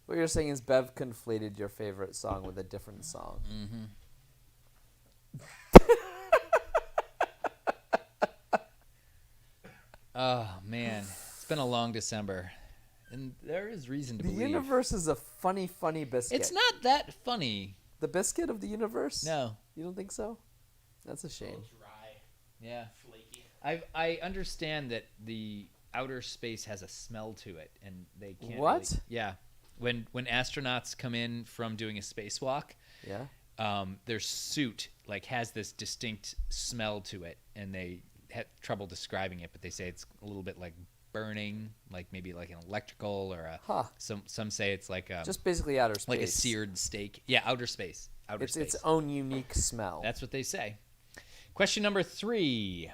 What you're saying is Bev conflated your favorite song with a different song. Oh, man. It's been a long December. And there is reason to The believe. universe is a funny biscuit. It's not that funny. The biscuit of the universe? No. You don't think so? That's a A shame. little dry, Yeah. flaky. I understand that the outer space has a smell to it, and they can't. What? really- yeah. When astronauts come in from doing a spacewalk, Yeah. their suit has this distinct smell to it, and they had trouble describing it, but they say it's a little bit like burning, like maybe like an electrical or a. Huh. Some say it's like a Just basically outer space. like a seared steak. Yeah, outer space. Outer It's space. its own unique smell. That's what they say. Question number 3.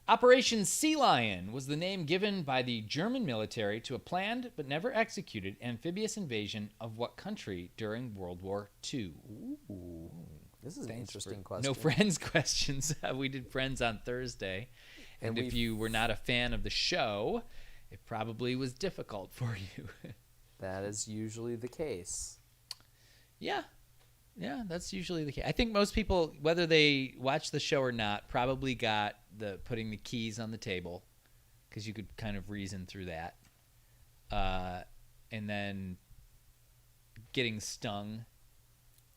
Operation Sea Lion was the name given by the German military to a planned but never executed amphibious invasion of what country during World War II? Ooh. This is an Thanks interesting for- question. No Friends questions. We did Friends on Thursday. And if we've- you were not a fan of the show, it probably was difficult for you. That is usually the case. Yeah. Yeah, that's usually the case. I think most people, whether they watch the show or not, probably got the putting the keys on the table because you could kind of reason through that. And then getting stung.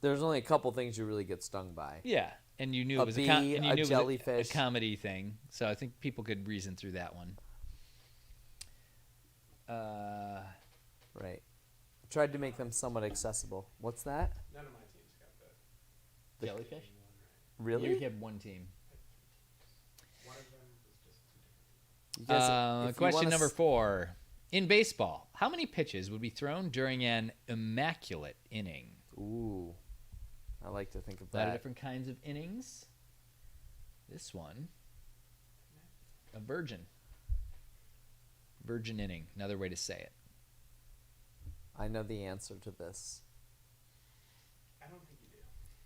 There's only a couple things you really get stung by. Yeah, and you knew A it was bee, and you a knew it was jellyfish. a comedy thing. So I think people could reason through that one. Right. Tried to make them somewhat accessible. What's that? None of my teams got the Jellyfish? one right. Really? You had one team. One of them was just two different people. You guys, if you Question wanna number 4. In baseball, how many pitches would be thrown during an immaculate inning? Ooh. I like to think of A lot of that. different kinds of innings. This one, a virgin. Virgin inning, another way to say it. I know the answer to this. I don't think you do.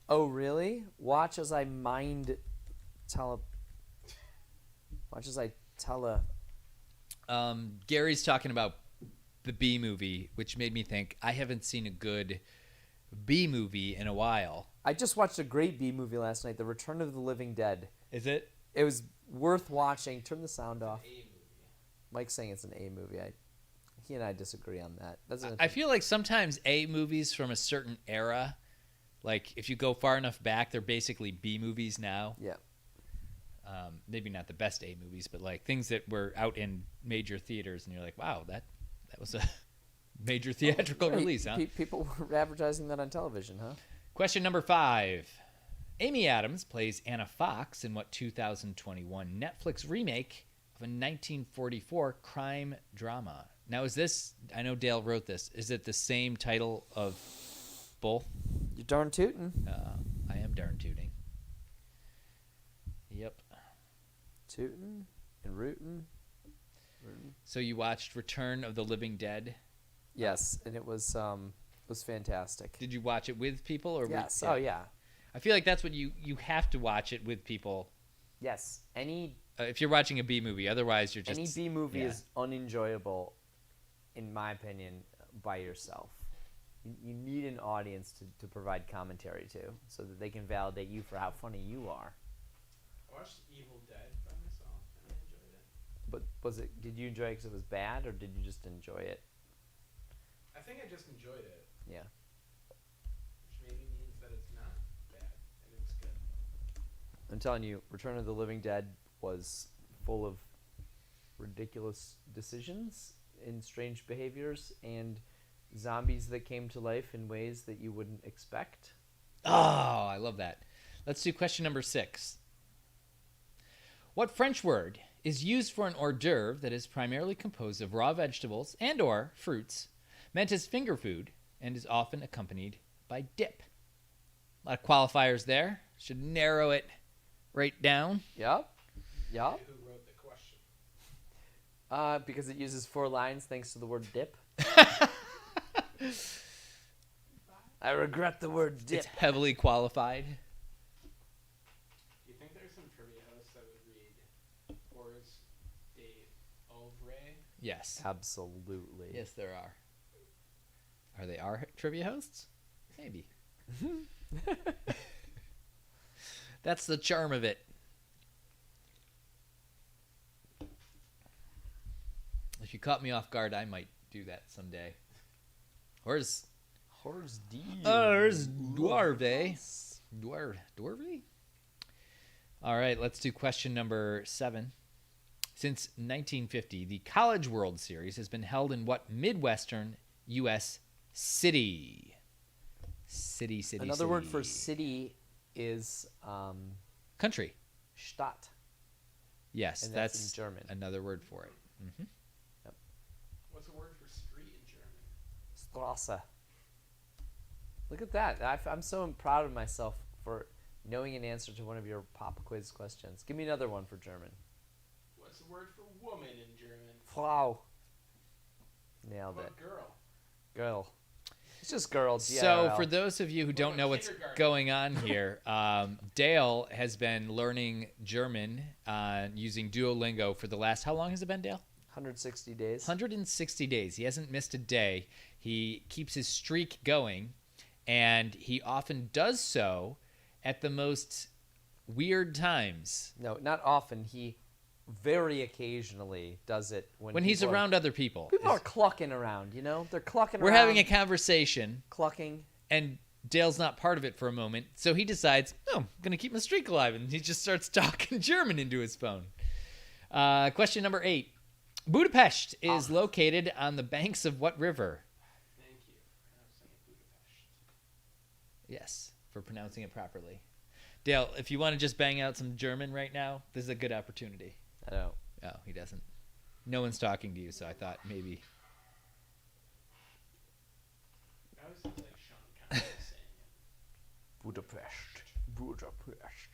Oh, really? Watch as I mind tele... Watch as I tele... Gary's talking about the Bee Movie, which made me think I haven't seen a good Bee Movie in a while. I just watched a great B movie last night, The Return of the Living Dead. Is it? It was worth watching. Turn the sound off. A movie. Mike's saying it's an A movie. He and I disagree on that. That's an I feel like sometimes A movies from a certain era, like if you go far enough back, they're basically B movies now. Yeah. Maybe not the best A movies, but like things that were out in major theaters, and you're like, wow, that was a major theatrical Right, release, huh? People were advertising that on television, huh? Question number 5. Amy Adams plays Anna Fox in what 2021 Netflix remake of a 1944 crime drama? Now, is this, I know Dale wrote this, is it the same title of both? You're darn tootin'. I am darn tooting. Yep. Tootin' and rootin'. So you watched Return of the Living Dead? Yes, and it was fantastic. Did you watch it with people or? Yes. With, Oh yeah. I feel like that's what you have to watch it with people. Yes. Any If you're watching a B movie, otherwise you're just any B movie yeah. is unenjoyable, in my opinion, by yourself. You need an audience to provide commentary to, so that they can validate you for how funny you are. I watched Evil Dead by myself, and I enjoyed it. But did you enjoy it because it was bad, or did you just enjoy it? I think I just enjoyed it, Yeah. which maybe means that it's not bad, and it's good. I'm telling you, Return of the Living Dead was full of ridiculous decisions and strange behaviors and zombies that came to life in ways that you wouldn't expect. Oh, I love that. Let's do question number 6. What French word is used for an hors d'oeuvre that is primarily composed of raw vegetables and or fruits, meant as finger food, and is often accompanied by dip? A lot of qualifiers there. Should narrow it right down. Yep. Who wrote the question? Because it uses 4 lines thanks to the word dip. I regret the word dip. It's heavily qualified. Do you think there's some trivia hosts that would read Hors d'oeuvre? Yes. Absolutely. Yes, there are. Are they our trivia hosts? Maybe. That's the charm of it. If you caught me off guard, I might do that someday. Hors d'oeuvre. Dwarve? All right, let's do question number 7. Since 1950, the College World Series has been held in what Midwestern U.S. city? City. Another word for city is country. Stadt. Yes, And that's that's in German. another word for it. What's a word for street in German? Strasse. Look at that. I'm so proud of myself for knowing an answer to one of your pop quiz questions. Give me another one for German. What's the word for woman in German? Frau. Nailed it. What girl? Girl. It's just girl. So, GIRL. for those of you who don't about know what's kindergarten? going on here, Dale has been learning German using Duolingo for the last, how long has it been, Dale? 160 days. 160 days. He hasn't missed a day. He keeps his streak going, and he often does so at the most weird times. No, not often. He very occasionally does it When he's people are- around other people. People are clucking around, you know? They're clucking We're around. having a conversation, clucking. and Dale's not part of it for a moment, so he decides, oh, I'm going to keep my streak alive, and he just starts talking German into his phone. Question number 8. Budapest is located on the banks of what river? Thank you for pronouncing it Budapest. Yes, for pronouncing it properly. Dale, if you want to just bang out some German right now, this is a good opportunity. I don't. Oh, he doesn't. No one's talking to you, so I thought maybe. That always sounds like Sean Connery saying it. Budapest.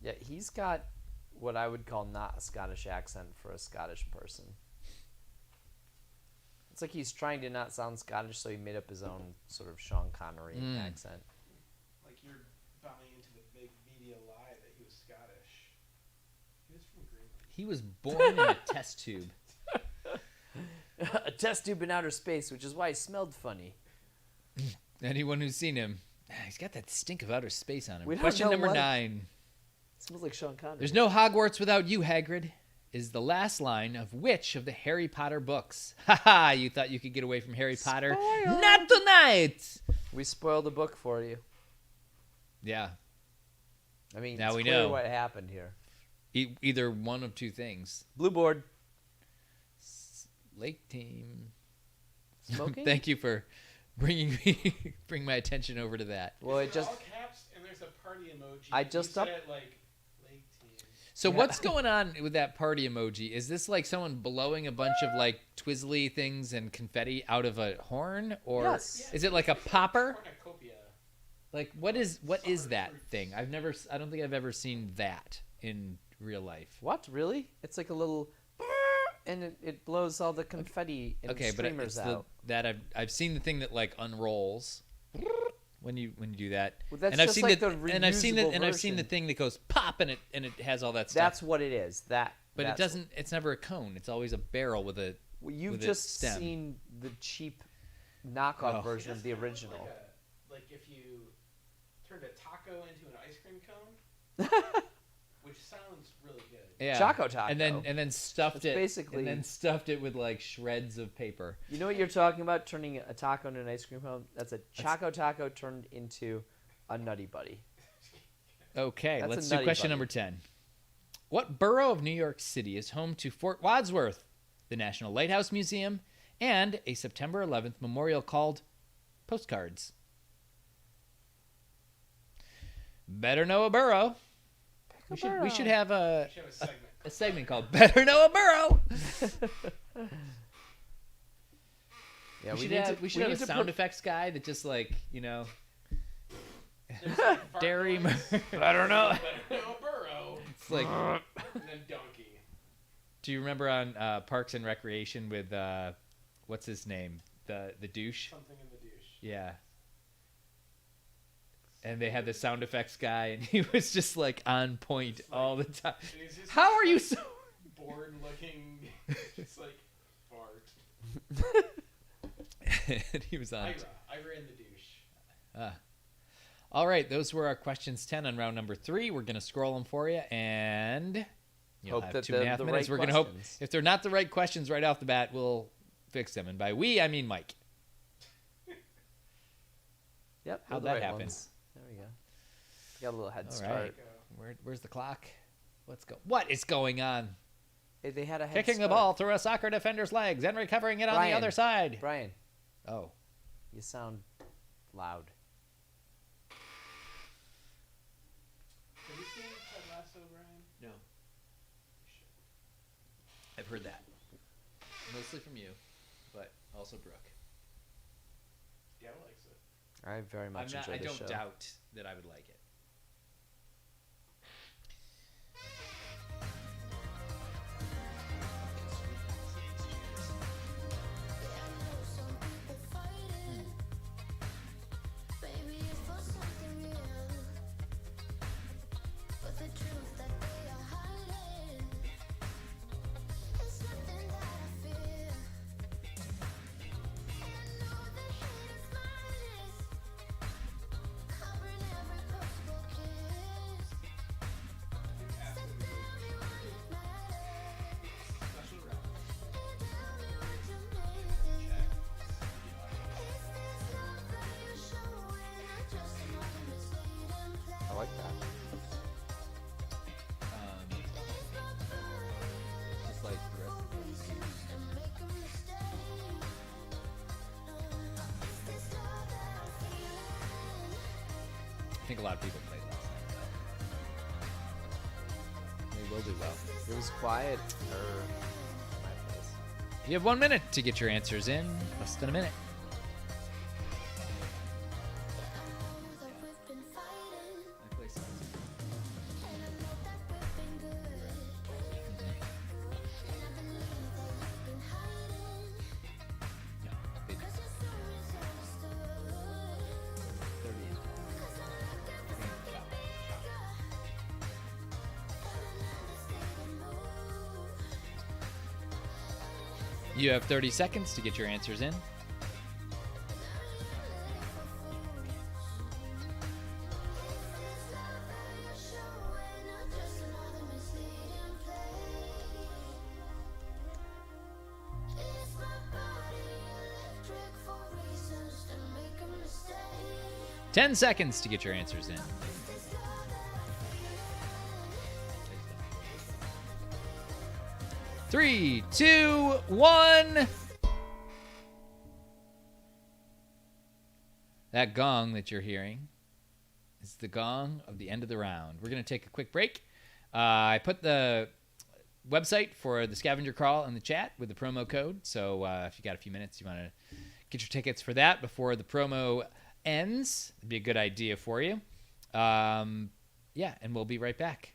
Yeah, he's got what I would call not a Scottish accent for a Scottish person. It's like he's trying to not sound Scottish, so he made up his own sort of Sean Connery accent. Like you're buying into the big media lie that he was Scottish. He was from Greenland. He was born in a test tube. A test tube in outer space, which is why he smelled funny. Anyone who's seen him, he's got that stink of outer space on him. We don't Question know number what- 9. Smells like Sean Connery. There's no Hogwarts without you, Hagrid, is the last line of which of the Harry Potter books? Haha, you thought you could get away from Harry Potter? Spoiled. Not tonight! We spoiled the book for you. Yeah, I mean, Now it's we clear know. what happened here. either one of two things. Blue board. Lake team. Smoking? Thank you for bring my attention over to that. Well, it They're just all caps and there's a party emoji. I and just you said up- it like Lake Team. So Yeah. what's going on with that party emoji? Is this like someone blowing a bunch of like twizzly things and confetti out of a horn, or Yes. is it like a popper? Cornucopia. Like what is Summer that fruits. thing? I don't think I've ever seen that in real life. what? Really? It's like a little And it blows all the confetti and Okay, but streamers it's out. I've seen the thing that like unrolls when you do that. Well, that's and I've just seen like the, the and I've seen the reusable and I've seen the version. thing that goes pop and it has all that stuff. That's what it is. But But it doesn't. It's never a cone. It's always a barrel with a. Well, you've with a just stem. seen the cheap knockoff Oh. version of the That's original. Like if you turned a taco into an ice cream cone, which sounds really good. Yeah. Choco Taco. And then stuffed That's it. basically- And then stuffed it with like shreds of paper. You know what you're talking about? Turning a taco into an ice cream cone? That's a Choco Taco turned into a Nutty Buddy. Okay, That's a let's do nutty question buddy. number 10. What borough of New York City is home to Fort Wadsworth, the National Lighthouse Museum, and a September 11th memorial called Postcards? Better Know a Borough. We should have We should have a segment. a segment called Better Know a Borough. Yeah, we should need have to- a need to sound put- effects guy that just like, you know, There's like fart Dairy noise, Better Know. better know a burrow, It's like, and then donkey. do you remember on Parks and Recreation with what's his name? The douche? Something in the douche. Yeah. And they had the sound effects guy, and he was just like on point all the time. And he's just How are you so? bored looking? Just like fart. And he was on. Ira in the douche. All right, those were our questions 10 on round number 3. We're gonna scroll them for you, and you'll Hope have that 2.5 the minutes. right We're gonna hope questions. if they're not the right questions right off the bat, we'll fix them. And by we, I mean Mike. Yep. How'd they're the that right happen? ones. There we go. Got a little head All start. right. Where's the clock? What is going on? Hey, they had a head Kicking the start. ball through a soccer defender's legs and recovering it on the Brian. other side. Brian, Oh. you sound loud. Have you seen Ted Lasso, Brian? No. I've heard that. Mostly from you, but also Brooke. Gail likes it. I very much enjoy I the don't show. doubt that I would like it. Special round. I like that. Just like the rest. I think a lot of people played last night. They will do well. It was quiet. My place. You have 1 minute to get your answers in. Less than a minute. My place No, they didn't. 30 and You have 30 seconds to get your answers in. Mistake. 10 seconds to get your answers in. Three, two, one. That gong that you're hearing is the gong of the end of the round. We're going to take a quick break. I put the website for the scavenger crawl in the chat with the promo code. So if you got a few minutes, you want to get your tickets for that before the promo ends, it'd be a good idea for you. Yeah, and we'll be right back.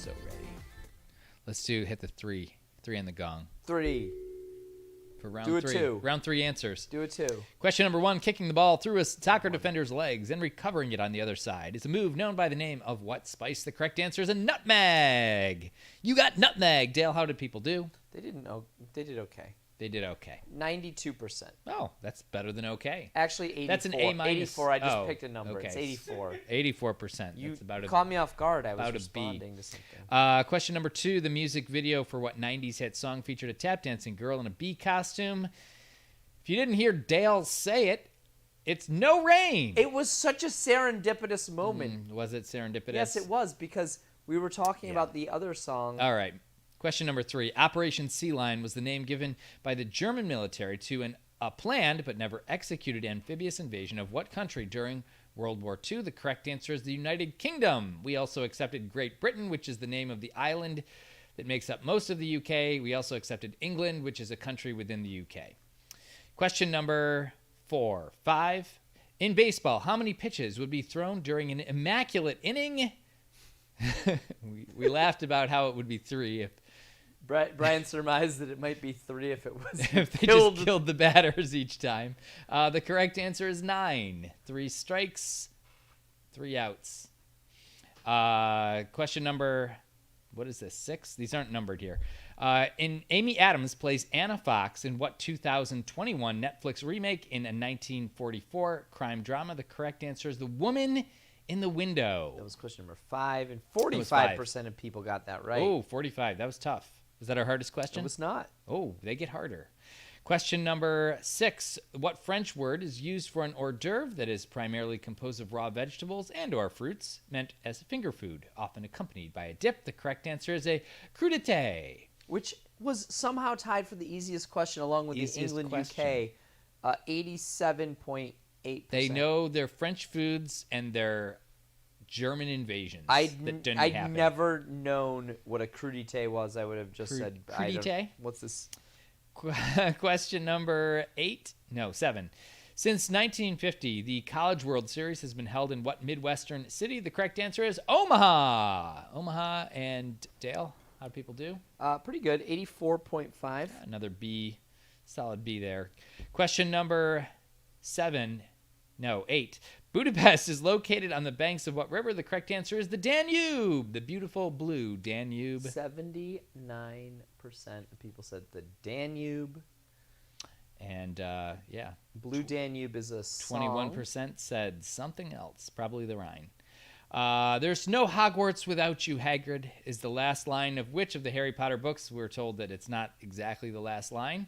so ready. Let's hit the three on the gong 3. for round Do a 3. 2. Round 3 answers. Do it 2. Question number 1, kicking the ball through a soccer defender's legs and recovering it on the other side is a move known by the name of what spice? The correct answer is a nutmeg. You got nutmeg. Dale, how did people do? They didn't know. They did okay. They did okay. 92%. Oh, that's better than okay. Actually, 84. That's an A minus. 84. I just Oh, picked a number. It's okay. 84. 84%. You That's about caught me off guard. I was about a B. responding to something. Question number 2, the music video for what 90s hit song featured a tap dancing girl in a bee costume? If you didn't hear Dale say it, it's No Rain. It was such a serendipitous moment. Was it serendipitous? Yes, it was, because we were talking about the other song. All right. Question number 3. Operation Sea Lion was the name given by the German military to a planned but never executed amphibious invasion of what country during World War II? The correct answer is the United Kingdom. We also accepted Great Britain, which is the name of the island that makes up most of the UK. We also accepted England, which is a country within the UK. Question number 5. In baseball, how many pitches would be thrown during an immaculate inning? we laughed about how it would be 3 if Brian surmised that it might be 3 if it was if they just killed the batters each time. The correct answer is 9. 3 strikes, 3 outs. Question number, what is this, 6? These aren't numbered here. Amy Adams plays Anna Fox in what 2021 Netflix remake in a 1944 crime drama? The correct answer is The Woman in the Window. That was question number 5, and was 5. 45% of people got that right. Oh, 45. That was tough. Was that our hardest question? It was not. Oh, they get harder. Question number 6. What French word is used for an hors d'oeuvre that is primarily composed of raw vegetables and or fruits, meant as finger food, often accompanied by a dip? The correct answer is a crudité. Which was somehow tied for the easiest question along with Easiest the England question. UK. 87.8%. They know their French foods and their German invasions I'd didn't happen. never known what a crudité was. I would have just said, I don't- crudité? What's this? Question number 7. Since 1950, the College World Series has been held in what Midwestern city? The correct answer is Omaha. Omaha. And Dale, how do people do? Pretty good. 84.5. Another B, solid B there. Question number 8. Budapest is located on the banks of what river? The correct answer is the Danube, the beautiful blue Danube. 79% of people said the Danube. And yeah, Blue Danube is a song. 21% said something else, probably the Rhine. There's no Hogwarts without you, Hagrid, is the last line of which of the Harry Potter books? We're told that it's not exactly the last line.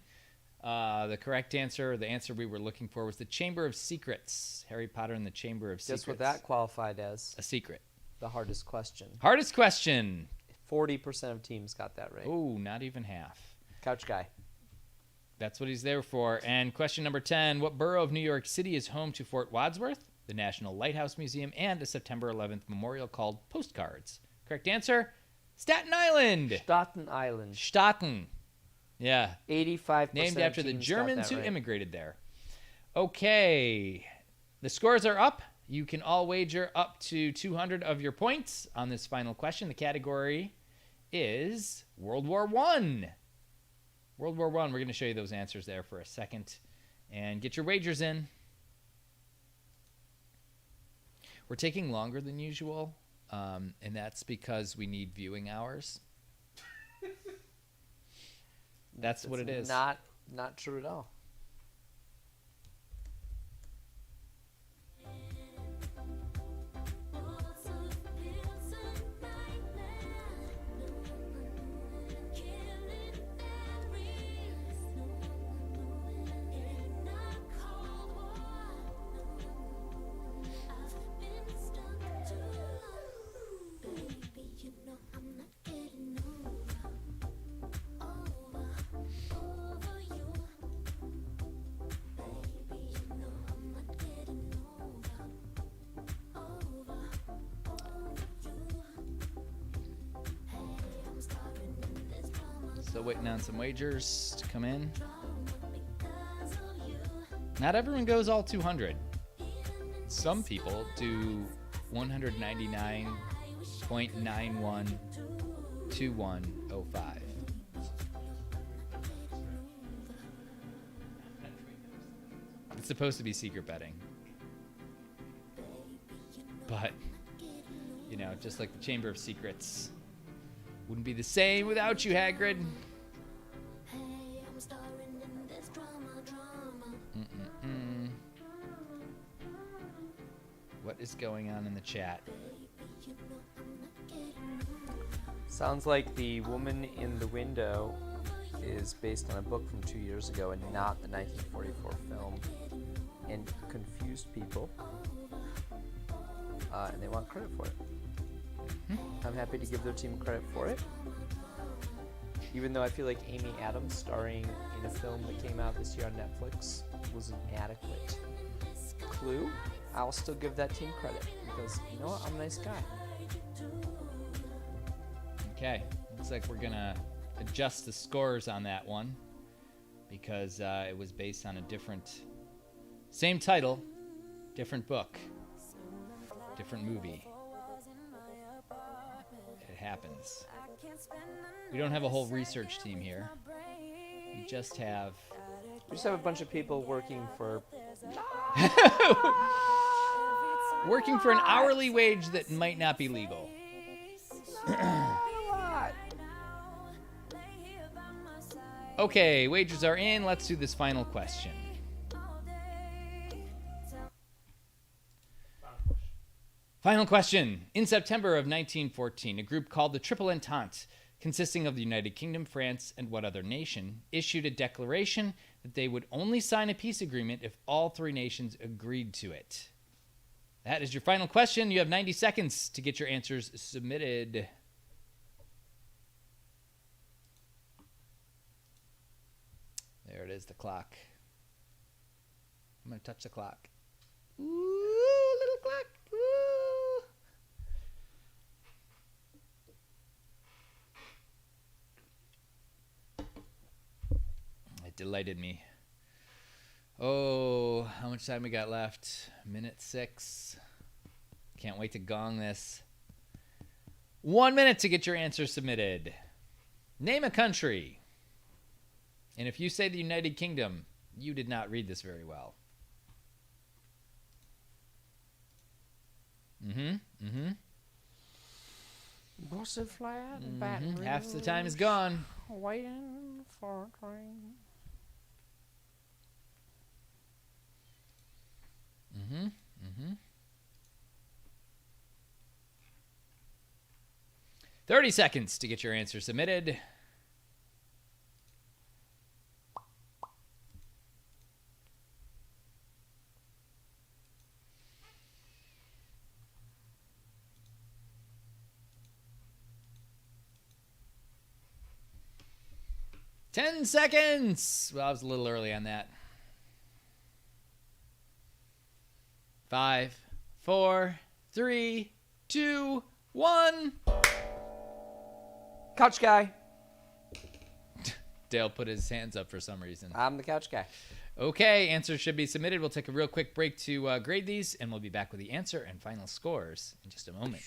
The correct answer, the answer we were looking for, was the Chamber of Secrets. Harry Potter and the Chamber of Secrets. Guess what that qualified as? A secret. The hardest question. Hardest question. 40% of teams got that right. Oh, not even half. Couch guy. That's what he's there for. And question number 10, what borough of New York City is home to Fort Wadsworth, the National Lighthouse Museum, and a September 11th memorial called Postcards? Correct answer, Staten Island. Staten Island. Staten. Yeah. 85% Named after the teams got Germans that who right. immigrated there. Okay. The scores are up. You can all wager up to 200 of your points on this final question. The category is World War I. World War I. We're going to show you those answers there for a second. And get your wagers in. We're taking longer than usual, and that's because we need viewing hours. That's what it is. Not true at all. Still waiting on some wagers to come in. Not everyone goes all 200. Some people do 199.91 2105. It's supposed to be secret betting. But, you know, just like the Chamber of Secrets, wouldn't be the same without you, Hagrid. Mm-mm-mm. What is going on in the chat? Sounds like the woman in the window is based on a book from 2 years ago and not the 1944 film, and confused people, and they want credit for it. I'm happy to give their team credit for it, even though I feel like Amy Adams starring in a film that came out this year on Netflix was an adequate clue. I'll still give that team credit because, you know what, I'm a nice guy. Okay, looks like we're gonna adjust the scores on that one because it was based on a different, same title, different book, different movie. It happens. We don't have a whole research team here. We just have a bunch of people working for working for an hourly wage that might not be legal. Okay, wagers are in. Let's do this final question. Final question. In September of 1914, a group called the Triple Entente, consisting of the United Kingdom, France, and what other nation, issued a declaration that they would only sign a peace agreement if all three nations agreed to it. That is your final question. You have 90 seconds to get your answers submitted. There it is, the clock. I'm going to touch the clock. Ooh, little clock. Ooh. It delighted me. Oh, how much time we got left? Minute 6. Can't wait to gong this. 1 minute to get your answer submitted. Name a country. And if you say the United Kingdom, you did not read this very well. Butterfly Half the time is gone. waiting for a train. 30 seconds to get your answer submitted. Ten seconds. Well, I was a little early on that. 5, 4, 3, 2, 1. Couch guy. Dale put his hands up for some reason. I'm the couch guy. Okay, answers should be submitted. We'll take a real quick break to grade these, and we'll be back with the answer and final scores in just a moment.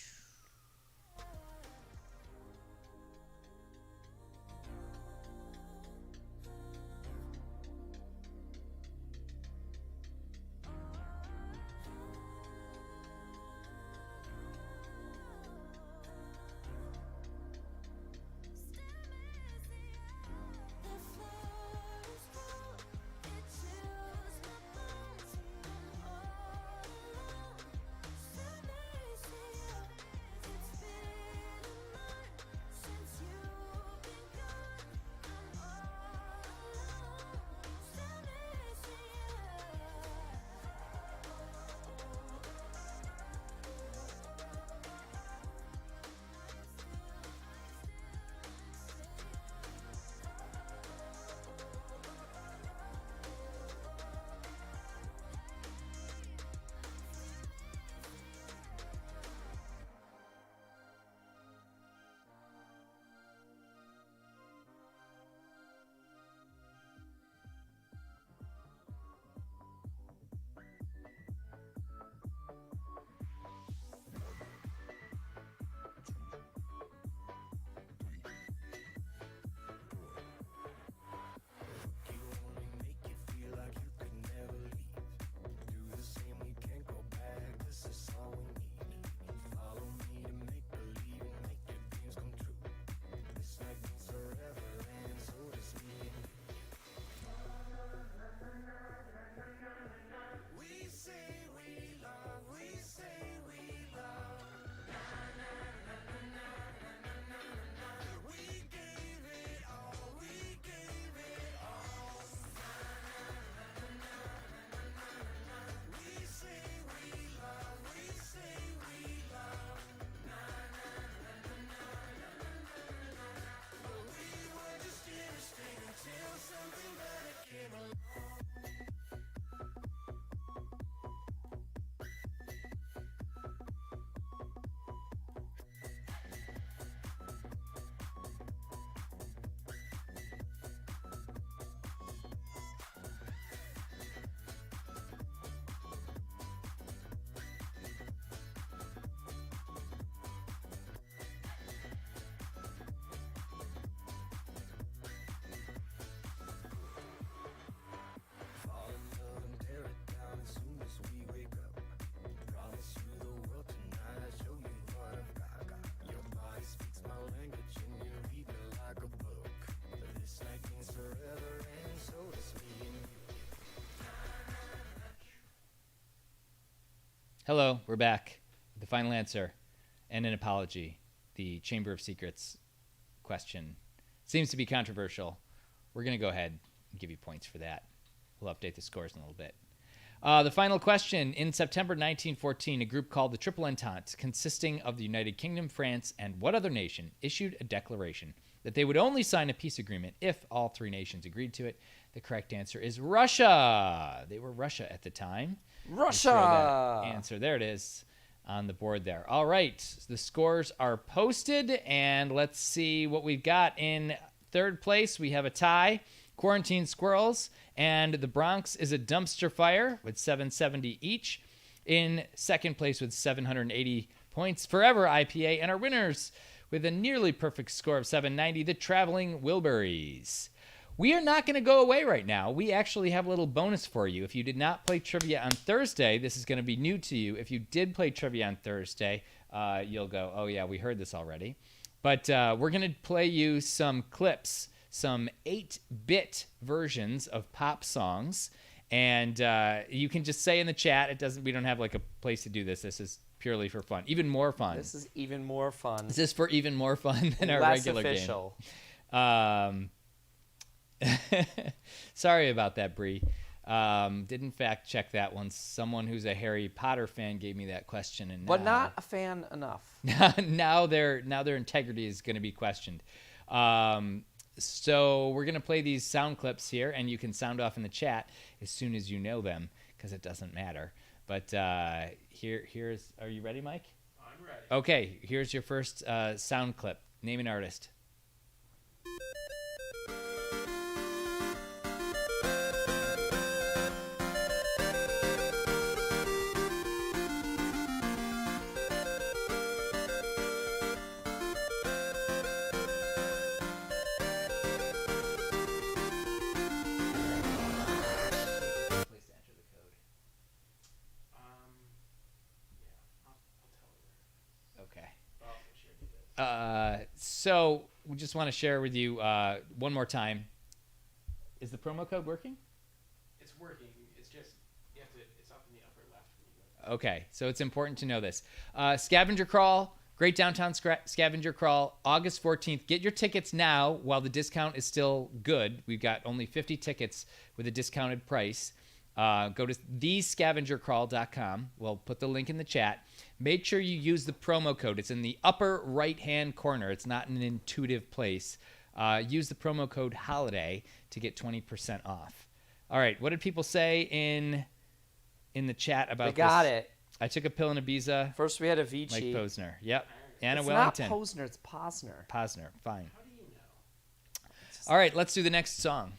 Fall in love and tear it down as soon as we wake up. Promise you the world tonight. I show you what I've got. Your body speaks my language and you read me like a book. This night means forever and so does me and you. Hello, we're back. The final answer and an apology. The Chamber of Secrets question seems to be controversial. We're going to go ahead and give you points for that. We'll update the scores in a little bit. The final question. In September 1914, a group called the Triple Entente, consisting of the United Kingdom, France, and what other nation, issued a declaration that they would only sign a peace agreement if all three nations agreed to it. The correct answer is Russia. They were Russia at the time. Let's throw Russia. that answer. There it is on the board there. All right. The scores are posted, and let's see what we've got. In third place, we have a tie. Quarantine Squirrels, and the Bronx is a dumpster fire with 770 each. In second place with 780 points, Forever IPA, and our winners with a nearly perfect score of 790, the Traveling Wilburys. We are not going to go away right now. We actually have a little bonus for you. If you did not play trivia on Thursday, this is going to be new to you. If you did play trivia on Thursday, you'll go, oh yeah, we heard this already. But we're going to play you some clips, some 8-bit versions of pop songs, and you can just say in the chat. We don't have like a place to do this. This is purely for fun. Even more fun. This is even more fun. This is for even more fun than our Less regular official. game. Sorry about that, Bree. Didn't fact check that one. Someone who's a Harry Potter fan gave me that question, and But not a fan enough. now their integrity is going to be questioned. So we're going to play these sound clips here, and you can sound off in the chat as soon as you know them, because it doesn't matter. But here's. Are you ready, Mike? I'm ready. Okay. Here's your first sound clip. Name an artist. Please enter the code. Yeah, I'll tell her. Okay. Oh, she already did. So we just want to share with you one more time. Is the promo code working? It's working. It's just you have to. It's up in the upper left. When you go. Okay, so it's important to know this. Scavenger Crawl, Great Downtown Scavenger Crawl, August 14th. Get your tickets now while the discount is still good. We've got only 50 tickets with a discounted price. Go to thescavengercrawl.com. We'll put the link in the chat. Make sure you use the promo code. It's in the upper right-hand corner. It's not in an intuitive place. Use the promo code HOLIDAY to get 20% off. All right, what did people say in the chat about They got this? it. I took a pill in Ibiza. First we had Mike Avicii. Posner. Yep. Anna It's Wellington. not Posner, it's Posner. Posner. Fine. How do you know? All right, let's do the next song.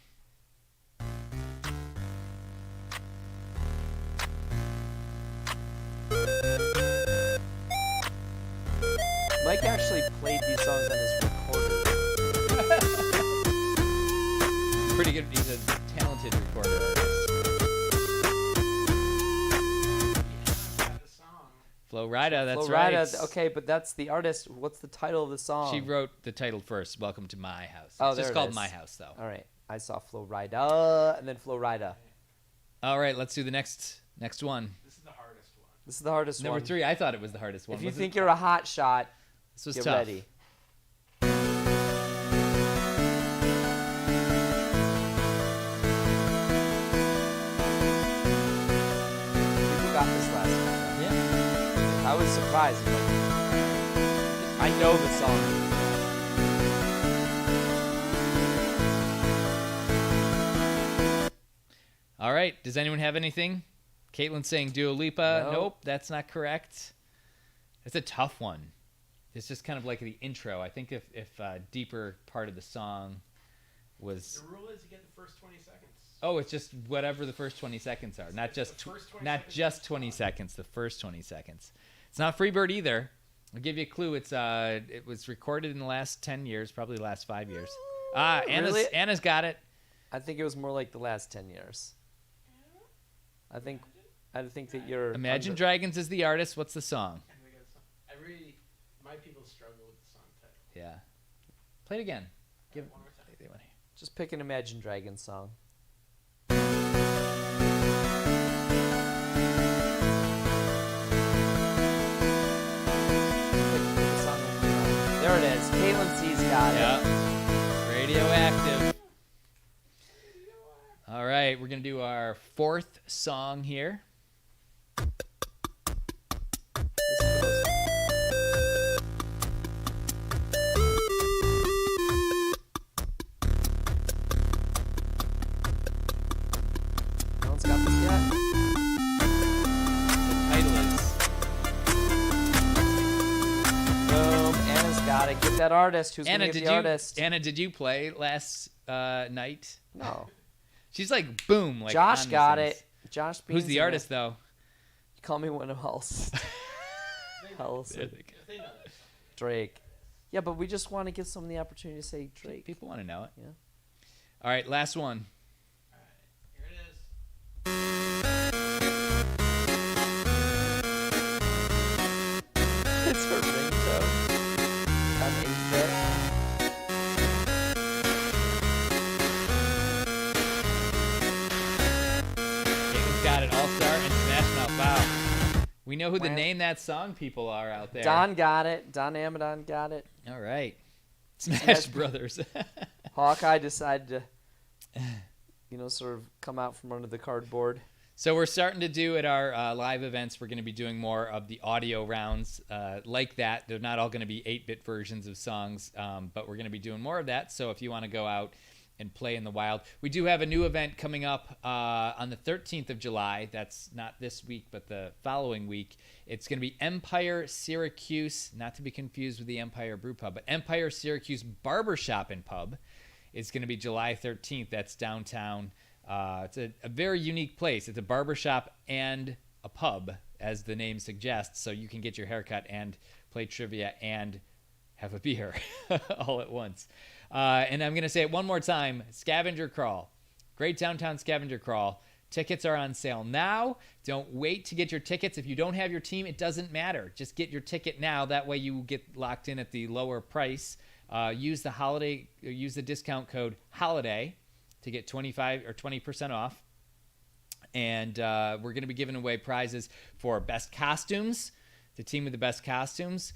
Mike actually played these songs on his recorder. Pretty good. He's a talented recorder artist. Yeah, the song. Flo Rida, that's Flo right. Rida, okay, but that's the artist. What's the title of the song? She wrote the title first. Welcome to My House. Oh, It's just there it called is. My House, though. All right, I saw Flo Rida and then Flo Rida. All right, let's do the next one. This is the hardest one. This is the hardest Number one. 3. I thought it was the hardest one. If you Was it- think you're a hot shot, this was get tough. ready. People got this last time. Yeah. I was surprised. Like, I know the song. All right. Does anyone have anything? Caitlin's saying Dua Lipa. No. Nope, that's not correct. It's a tough one. It's just kind of like the intro. I think if a deeper part of the song was... The rule is you get the first 20 seconds. Oh, it's just whatever the first 20 seconds are. Not just The first 20 not seconds just is 20 fine. seconds. The first 20 seconds. It's not Freebird either. I'll give you a clue. It was recorded in the last 10 years, probably the last 5 years. Really? Anna's got it. I think it was more like the last 10 years. I think that you're... Imagine Dragons is the artist. What's the song? And we got a song. My people struggle with the song title. Yeah. Play it again. Give One more time. they wanna hear. Just pick an Imagine Dragons song. There it is. Caitlin C's got it. Yeah. Radioactive. All right, we're gonna do our fourth song here. This is the most- No one's got this yet. The title is Boom. Anna's got it. Get that artist. Who's Anna. gonna get Did the you artist? Anna? Did you play last night? No. She's like boom. Like Josh on these got things. it. Josh Who's Bean's the in artist it. though? Call me one else. Else. If they know that song. Drake. Yeah, but we just want to give someone the opportunity to say Drake. People want to know it. Yeah. All right, last one. Alright, here it is. It's her ringtone. On 8-bit. Caitlin's got it. All Star and Smash Mouth. Wow. We know who the Wow. Name That Song people are out there. Don got it. Don Amadon got it. All right. Smash Smash Brothers. Hawkeye decided to, sort of come out from under the cardboard. So we're starting to do at our live events, we're going to be doing more of the audio rounds like that. They're not all going to be 8-bit versions of songs, but we're going to be doing more of that. So if you want to go out and play in the wild. We do have a new event coming up on the 13th of July. That's not this week, but the following week. It's going to be Empire Syracuse, not to be confused with the Empire Brew Pub, but Empire Syracuse Barbershop and Pub. It's going to be July 13th. That's downtown. It's a very unique place. It's a barbershop and a pub, as the name suggests, so you can get your haircut and play trivia and have a beer all at once. And I'm going to say it one more time, Scavenger Crawl. Great downtown scavenger crawl. Tickets are on sale now. Don't wait to get your tickets. If you don't have your team, it doesn't matter. Just get your ticket now. That way you get locked in at the lower price. Use the discount code HOLIDAY to get 25 or 20% off. And we're going to be giving away prizes for best costumes, the team with the best costumes,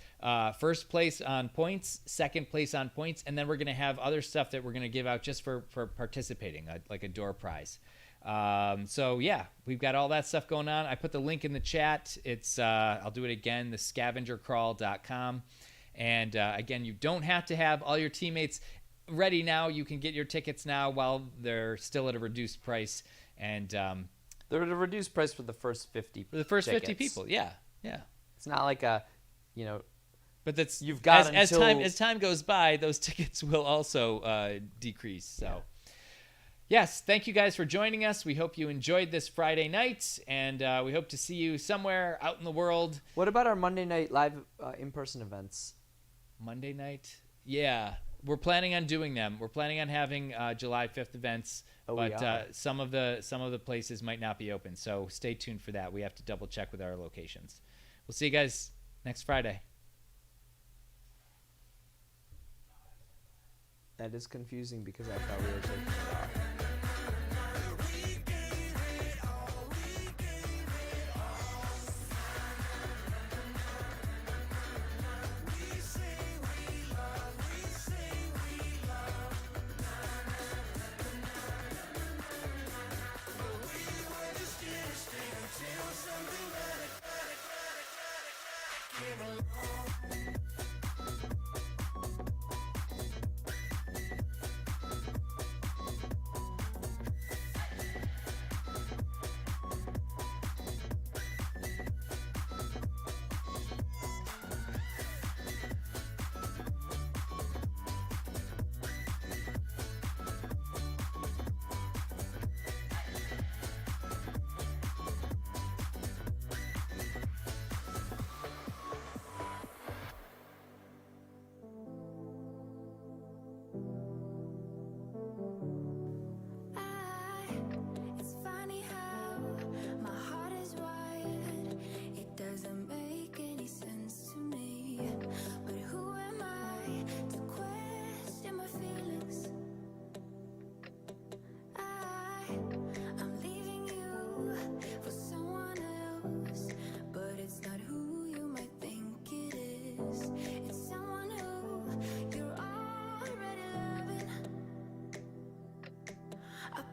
first place on points, second place on points, and then we're going to have other stuff that we're going to give out just for participating, like a door prize. So yeah, we've got all that stuff going on. I put the link in the chat. It's I'll do it again, the scavengercrawl.com. And again, you don't have to have all your teammates ready now. You can get your tickets now while they're still at a reduced price. And They're at a reduced price for the first 50. for the first 50 tickets. people, yeah. It's not like a, But that's You've got as until- time goes by, those tickets will also decrease. So, yes, thank you guys for joining us. We hope you enjoyed this Friday night, and we hope to see you somewhere out in the world. What about our Monday night live in-person events? Monday night, yeah, we're planning on doing them. We're planning on having July 5th events, Oh, we but are. some of the places might not be open. So stay tuned for that. We have to double check with our locations. We'll see you guys next Friday. That is confusing because I thought we were taking it off.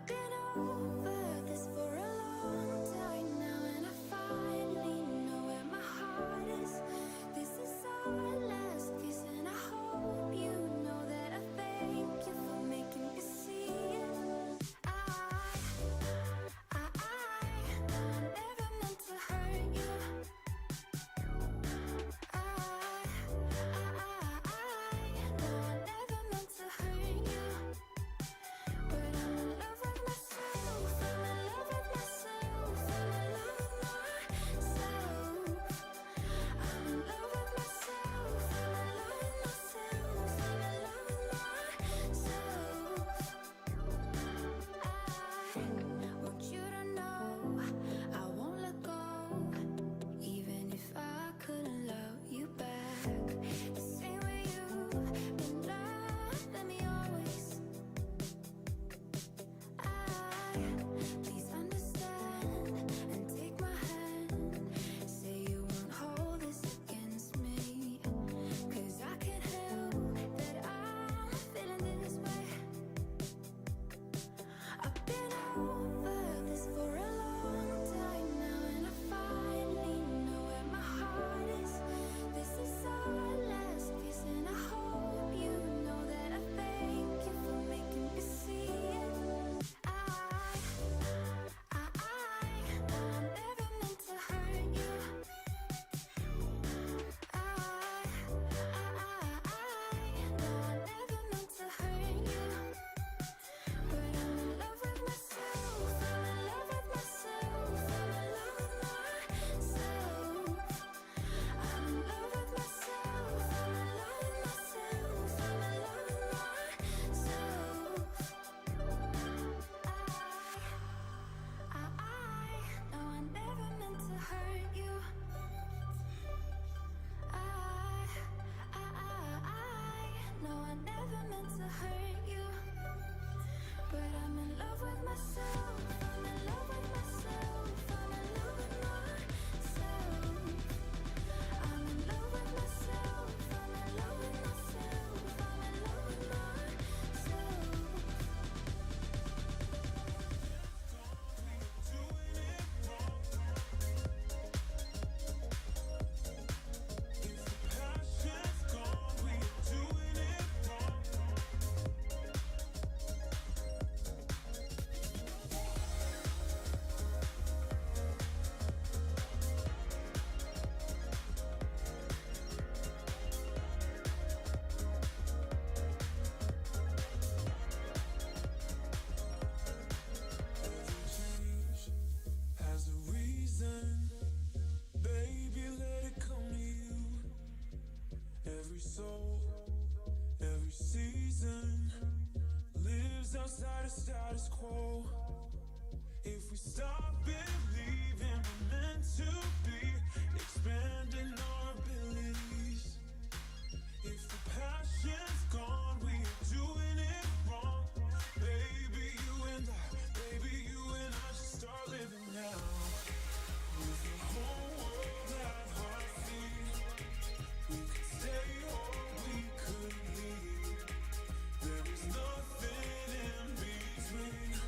I've been over this for a long time now, and I finally know where my heart is. This is our last kiss, and I hope you know that I thank you for making me see it. I never meant to hurt you. Never meant to hurt you. But I'm in love with myself. I'm in love with myself. I'm in love with myself. I'm in love with myself. I'm in love with myself. I'm in love with myself. I want you to know I won't let go, even if I couldn't love you back. The same way you've been loving me always. Please understand and take my hand. Say you won't hold this against me, 'cause I can't help that I'm feeling this way. I've been over this for a long time now, and I finally know where my heart is. This is our last kiss, and I hope you know that I thank you for making me see it. I never meant to hurt you. Never meant to hurt you. But I'm in love with myself. I'm in love with myself. I'm in love with myself. I'm in love with myself. I'm in love with myself. I'm in love with myself. No, I never meant to hurt you. No, I never meant to hurt you. But I'm in love with myself. I'm in love with myself. I'm in love with myself. I'm in love with myself. I'm in love with myself. I'm in love with myself. Has a reason, baby, let it come to you. Every soul, every season lives outside of status quo. If we stop believing we're meant to be, expanding our abilities. If the passion's gone, we are doing it wrong. Baby, you and I should start living now. With the whole world at our feet, we could stay or we could leave. There is nothing in between.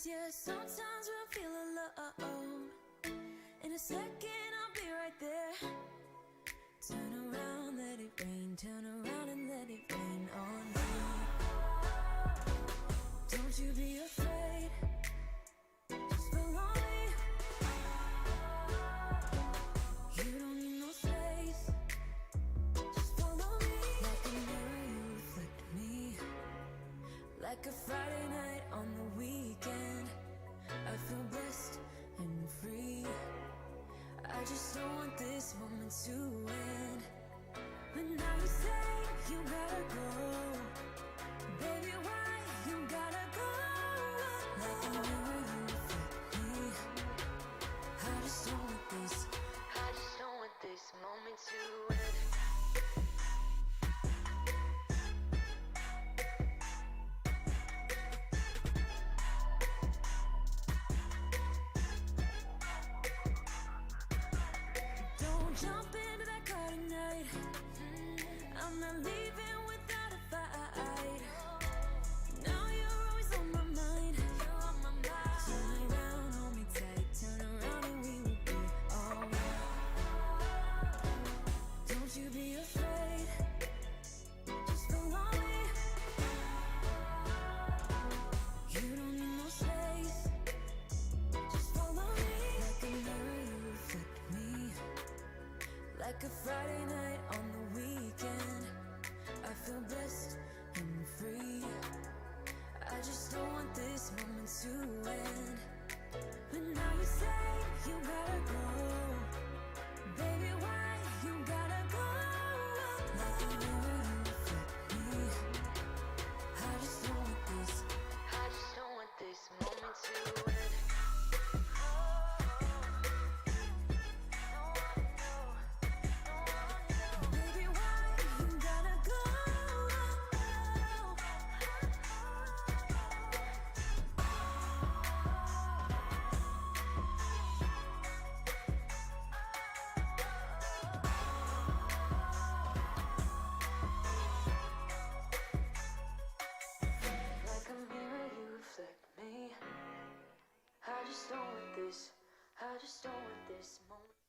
'Cause yeah, sometimes we'll feel alone. In a second, I'll be right there. Turn around, let it rain. Turn around and let it rain on me. Don't you be afraid. Just follow me. You don't need no space. Just follow me. Like a mirror, you reflect me. Like a Friday night on the weekend, I feel blessed and free. I just don't want this moment to end. But now you say you gotta go. Baby, why you gotta go? Like a mirror, you reflect me. I just don't want this. I just don't want this moment to end. Don't jump into that car tonight. I'm not leaving without a fight. Now you're always on my mind. Turn around, hold me tight. Turn around and we will be alright. Don't you be afraid. Just follow me. You don't need no space. Just follow me. Like a mirror, you reflect me. Like a Friday night on the weekend, I feel blessed and free. I just don't want this moment to end. But now you say you gotta go. Baby, why you gotta go? Like a mirror, you reflect me. I just don't want this. I just don't want this moment to end. Baby, why you gotta go? Like a mirror, you reflect me. I just don't want this. I just don't want this moment.